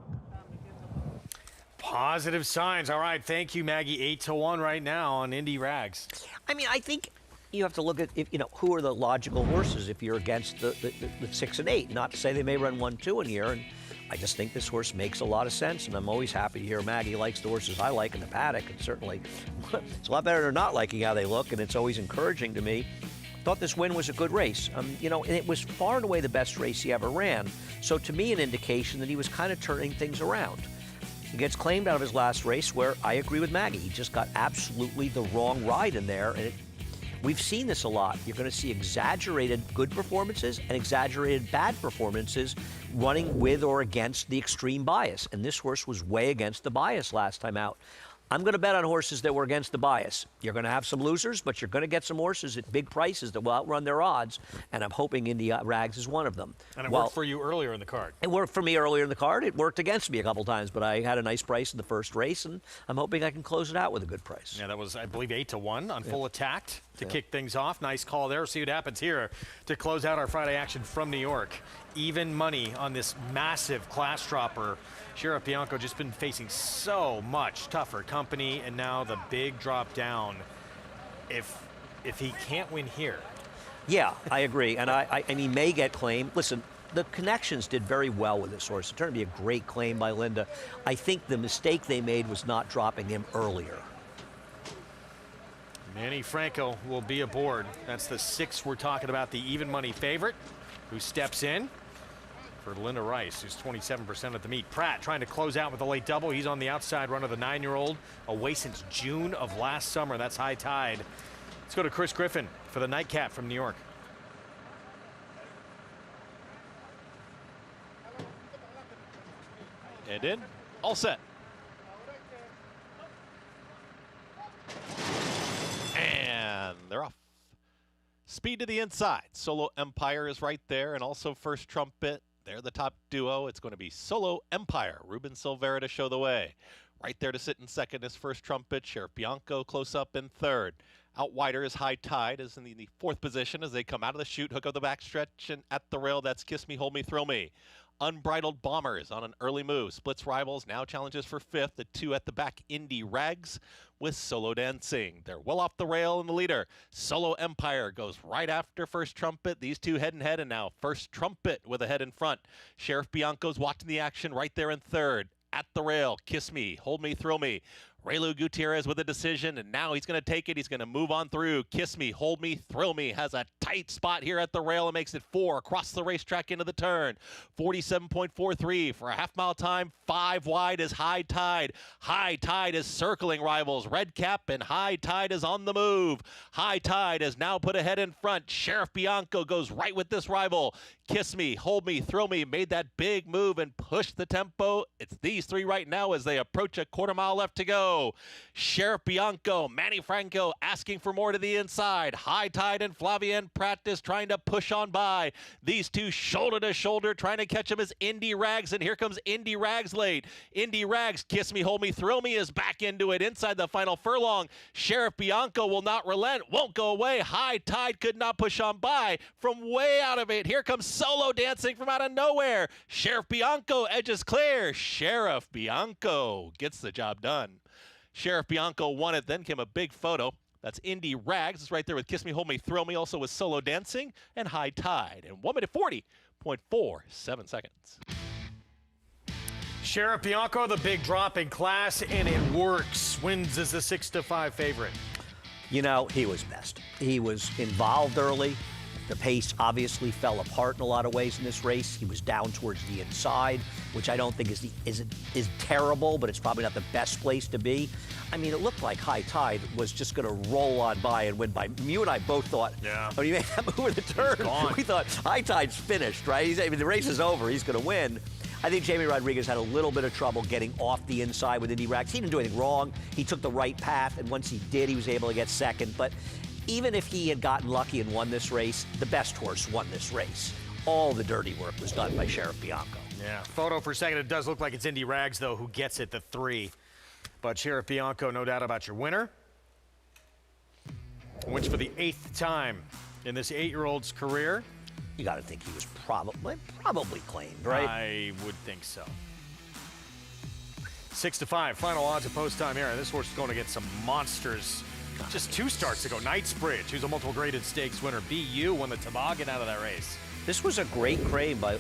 Positive signs. All right, thank you, Maggie. 8-1 right now on Indy Rags. I mean, I think you have to look at, who are the logical horses if you're against the 6 and 8. Not to say they may run 1-2 in here, and I just think this horse makes a lot of sense, and I'm always happy to hear Maggie likes the horses I like in the paddock, and certainly it's a lot better than not liking how they look, and it's always encouraging to me. Thought this win was a good race, and it was far and away the best race he ever ran, so to me an indication that he was kind of turning things around. He gets claimed out of his last race, where I agree with Maggie. He just got absolutely the wrong ride in there, and we've seen this a lot. You're going to see exaggerated good performances and exaggerated bad performances running with or against the extreme bias, and this horse was way against the bias last time out. I'm going to bet on horses that were against the bias. You're going to have some losers, but you're going to get some horses at big prices that will outrun their odds, and I'm hoping Indy Rags is one of them. And it worked for you earlier in the card. It worked for me earlier in the card. It worked against me a couple times, but I had a nice price in the first race, and I'm hoping I can close it out with a good price. Yeah, that was, I believe, 8-1 on Full Attack to kick things off. Nice call there. See what happens here to close out our Friday action from New York. Even money on this massive class dropper. Sheriff Bianco just been facing so much tougher company, and now the big drop down. If he can't win here. Yeah, I agree, and he may get claimed. Listen, the connections did very well with this horse. It turned to be a great claim by Linda. I think the mistake they made was not dropping him earlier. Manny Franco will be aboard. That's the 6 we're talking about, the even money favorite, who steps in for Linda Rice, who's 27% at the meet. Pratt trying to close out with a late double. He's on the outside run of the 9-year-old, away since June of last summer. That's High Tide. Let's go to Chris Griffin for the nightcap from New York. And in, all set. And they're off. Speed to the inside. Solo Empire is right there, and also First Trumpet. They're the top duo. It's going to be Solo Empire. Ruben Silvera to show the way. Right there to sit in second is First Trumpet. Sheriff Bianco close up in third. Out wider is High Tide, is in the 4th position as they come out of the chute, hook up the backstretch, and at the rail, that's Kiss Me, Hold Me, Thrill Me. Unbridled Bombers on an early move. Splits rivals, now challenges for 5th. The 2 at the back, Indy Rags with Solo Dancing. They're well off the rail in the leader. Solo Empire goes right after First Trumpet. These two head and head, and now First Trumpet with a head in front. Sheriff Bianco's watching the action right there in third. At the rail, Kiss Me, Hold Me, Thrill Me. Raylu Gutierrez with a decision, and now he's going to take it. He's going to move on through. Kiss Me, Hold Me, Thrill Me has a tight spot here at the rail and makes it 4 across the racetrack into the turn. 47.43 for a half-mile time. 5 wide is High Tide. High Tide is circling rivals. Red Cap and High Tide is on the move. High Tide has now put ahead in front. Sheriff Bianco goes right with this rival. Kiss Me, Hold Me, Thrill Me made that big move and pushed the tempo. It's these 3 right now as they approach a quarter mile left to go. Sheriff Bianco, Manny Franco asking for more to the inside. High Tide and Flavien Prat trying to push on by. These two shoulder to shoulder trying to catch him as Indy Rags, and here comes Indy Rags late. Indy Rags, Kiss Me, Hold Me, Thrill Me is back into it inside the final furlong. Sheriff Bianco will not relent, won't go away. High Tide could not push on by from way out of it. Here comes Solo Dancing from out of nowhere. Sheriff Bianco edges clear. Sheriff Bianco gets the job done. Sheriff Bianco won it, then came a big photo. That's Indie Rags. It's right there with Kiss Me, Hold Me, Thrill Me, also with Solo Dancing and High Tide. And 1 minute 40.47 seconds. Sheriff Bianco, the big drop in class, and it works. Wins as the 6-5 favorite. You know, he was best. He was involved early. The pace obviously fell apart in a lot of ways in this race. He was down towards the inside, which I don't think is terrible, but it's probably not the best place to be. I mean, it looked like High Tide was just going to roll on by and win by. You and I both thought, when he made that move in the turn, we thought High Tide's finished, right? I mean, the race is over. He's going to win. I think Jamie Rodriguez had a little bit of trouble getting off the inside with Indy Rags. He didn't do anything wrong. He took the right path, and once he did, he was able to get second. But even if he had gotten lucky and won this race, the best horse won this race. All the dirty work was done by Sheriff Bianco. Yeah, photo for a second. It does look like it's Indy Rags, though, who gets it, the 3. But Sheriff Bianco, no doubt about your winner. Wins for the 8th time in this 8-year-old's career. You got to think he was probably claimed, right? I would think so. 6-5, final odds of post-time era. This horse is going to get some monsters. Just 2 starts ago. Knightsbridge, who's a multiple graded stakes winner. BU won the toboggan out of that race. This was a great claim by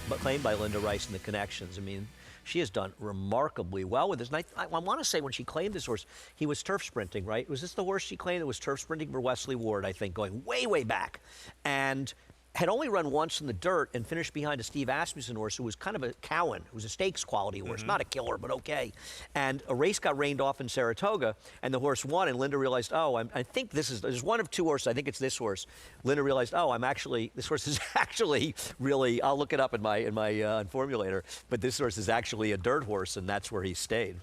Linda Rice and the Connections. I mean, she has done remarkably well with this. And I want to say when she claimed this horse, he was turf sprinting, right? Was this the horse she claimed that was turf sprinting for Wesley Ward, I think, going way, way back? And had only run once in the dirt and finished behind a Steve Asmussen horse who was kind of a Cowan, who was a stakes quality horse, not a killer, but okay. And a race got rained off in Saratoga, and the horse won, and Linda realized, I think there's one of 2 horses, I think it's this horse. Linda realized, this horse is actually really, I'll look it up in my formulator, but this horse is actually a dirt horse, and that's where he stayed.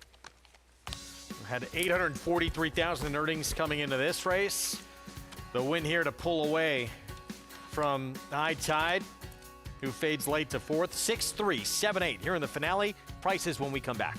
Had $843,000 in earnings coming into this race. The win here to pull away from High Tide, who fades late to 4th. 6-3, 7-8 here in the finale. Prices when we come back.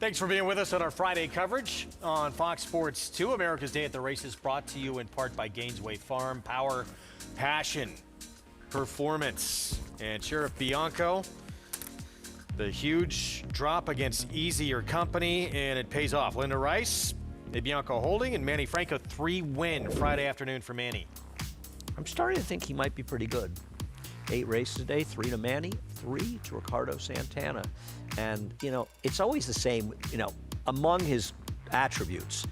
Thanks for being with us on our Friday coverage on Fox Sports 2. America's Day at the Races brought to you in part by Gainesway Farm. Power, passion, performance. And Sheriff Bianco, the huge drop against Easier Company, and it pays off. Linda Rice, Bianco holding, and Manny Franco 3-win Friday afternoon for Manny. I'm starting to think he might be pretty good. 8 races a day, 3 to Manny, 3 to Ricardo Santana. And, you know, it's always the same, you know, among his attributes,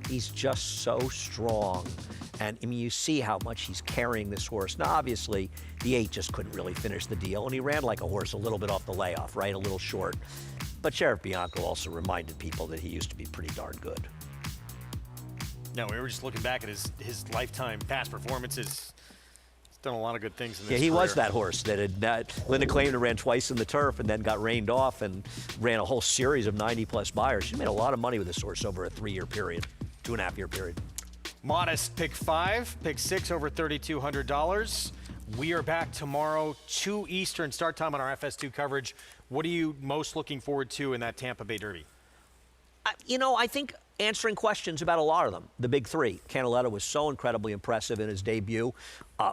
he's just so strong. And, I mean, you see how much he's carrying this horse. Now, obviously, the 8 just couldn't really finish the deal, and he ran like a horse a little bit off the layoff, right? A little short. But Sheriff Bianco also reminded people that he used to be pretty darn good. No, we were just looking back at his lifetime past performances. He's done a lot of good things in this Yeah, he career. was that horse that had Linda claimed to ran twice in the turf and then got rained off and ran a whole series of 90-plus buyers. She made a lot of money with this horse over a 3-year period, 2.5-year period. Modest pick 5, pick 6 over $3,200. We are back tomorrow, 2 Eastern start time on our FS2 coverage. What are you most looking forward to in that Tampa Bay Derby? You know, I think answering questions about a lot of them. The big 3. Canaletta was so incredibly impressive in his debut.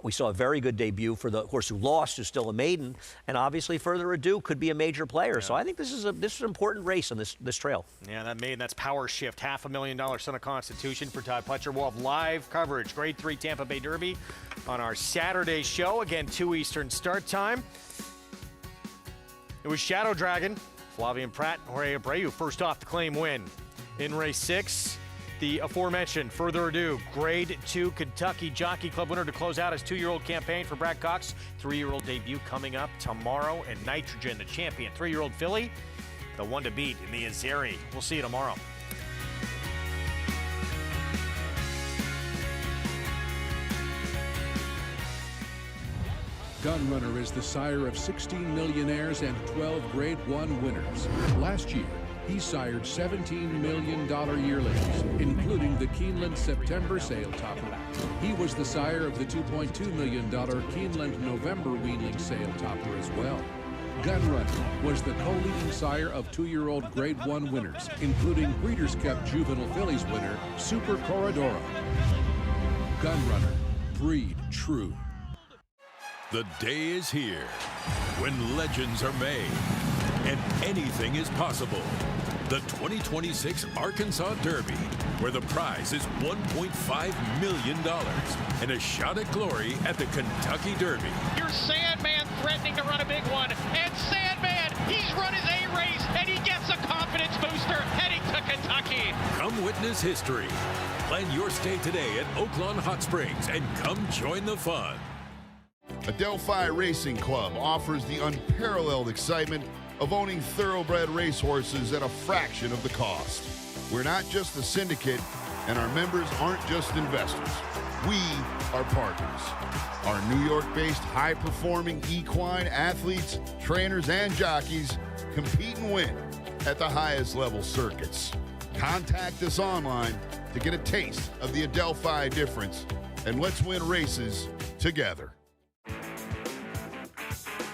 We saw a very good debut for the horse who lost, who's still a maiden, and obviously Further Ado could be a major player. Yeah. So I think this is an important race on this trail. Yeah, that maiden, that's Power Shift, $500,000 Son of Constitution for Todd Pletcher. We'll have live coverage, Grade 3 Tampa Bay Derby on our Saturday show. Again, 2 Eastern start time. It was Shadow Dragon, Flavian Prat, Jorge Abreu first off to claim win. In race 6, the aforementioned Further Ado, Grade 2 Kentucky Jockey Club winner to close out his 2-year-old campaign for Brad Cox. 3-year-old debut coming up tomorrow. And Nitrogen, the champion, 3-year-old filly, the one to beat in the Azeri. We'll see you tomorrow. Gunrunner is the sire of 16 millionaires and 12 Grade 1 winners. Last year, he sired $17 million yearlings, including the Keeneland September sale topper. He was the sire of the $2.2 million Keeneland November weanling sale topper as well. Gunrunner was the co-leading sire of 2-year-old Grade 1 winners, including Breeders' Cup Juvenile Fillies winner Super Corridoro. Gunrunner, breed true. The day is here when legends are made and anything is possible. The 2026 Arkansas Derby, where the prize is $1.5 million and a shot at glory at the Kentucky Derby. Here's Sandman threatening to run a big one, and Sandman, he's run his A race, and he gets a confidence booster heading to Kentucky. Come witness history. Plan your stay today at Oaklawn Hot Springs and come join the fun. Adelphi Racing Club offers the unparalleled excitement of owning thoroughbred racehorses at a fraction of the cost. We're not just a syndicate, and our members aren't just investors. We are partners. Our New York-based high-performing equine athletes, trainers, and jockeys compete and win at the highest level circuits. Contact us online to get a taste of the Adelphi difference, and let's win races together.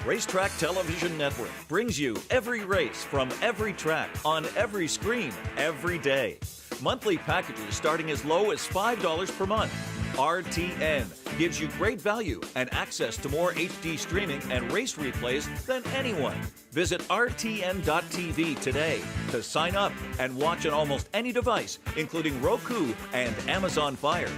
Racetrack Television Network brings you every race from every track on every screen every day. Monthly packages starting as low as $5 per month. RTN gives you great value and access to more HD streaming and race replays than anyone. Visit rtn.tv today to sign up and watch on almost any device, including Roku and Amazon Fire.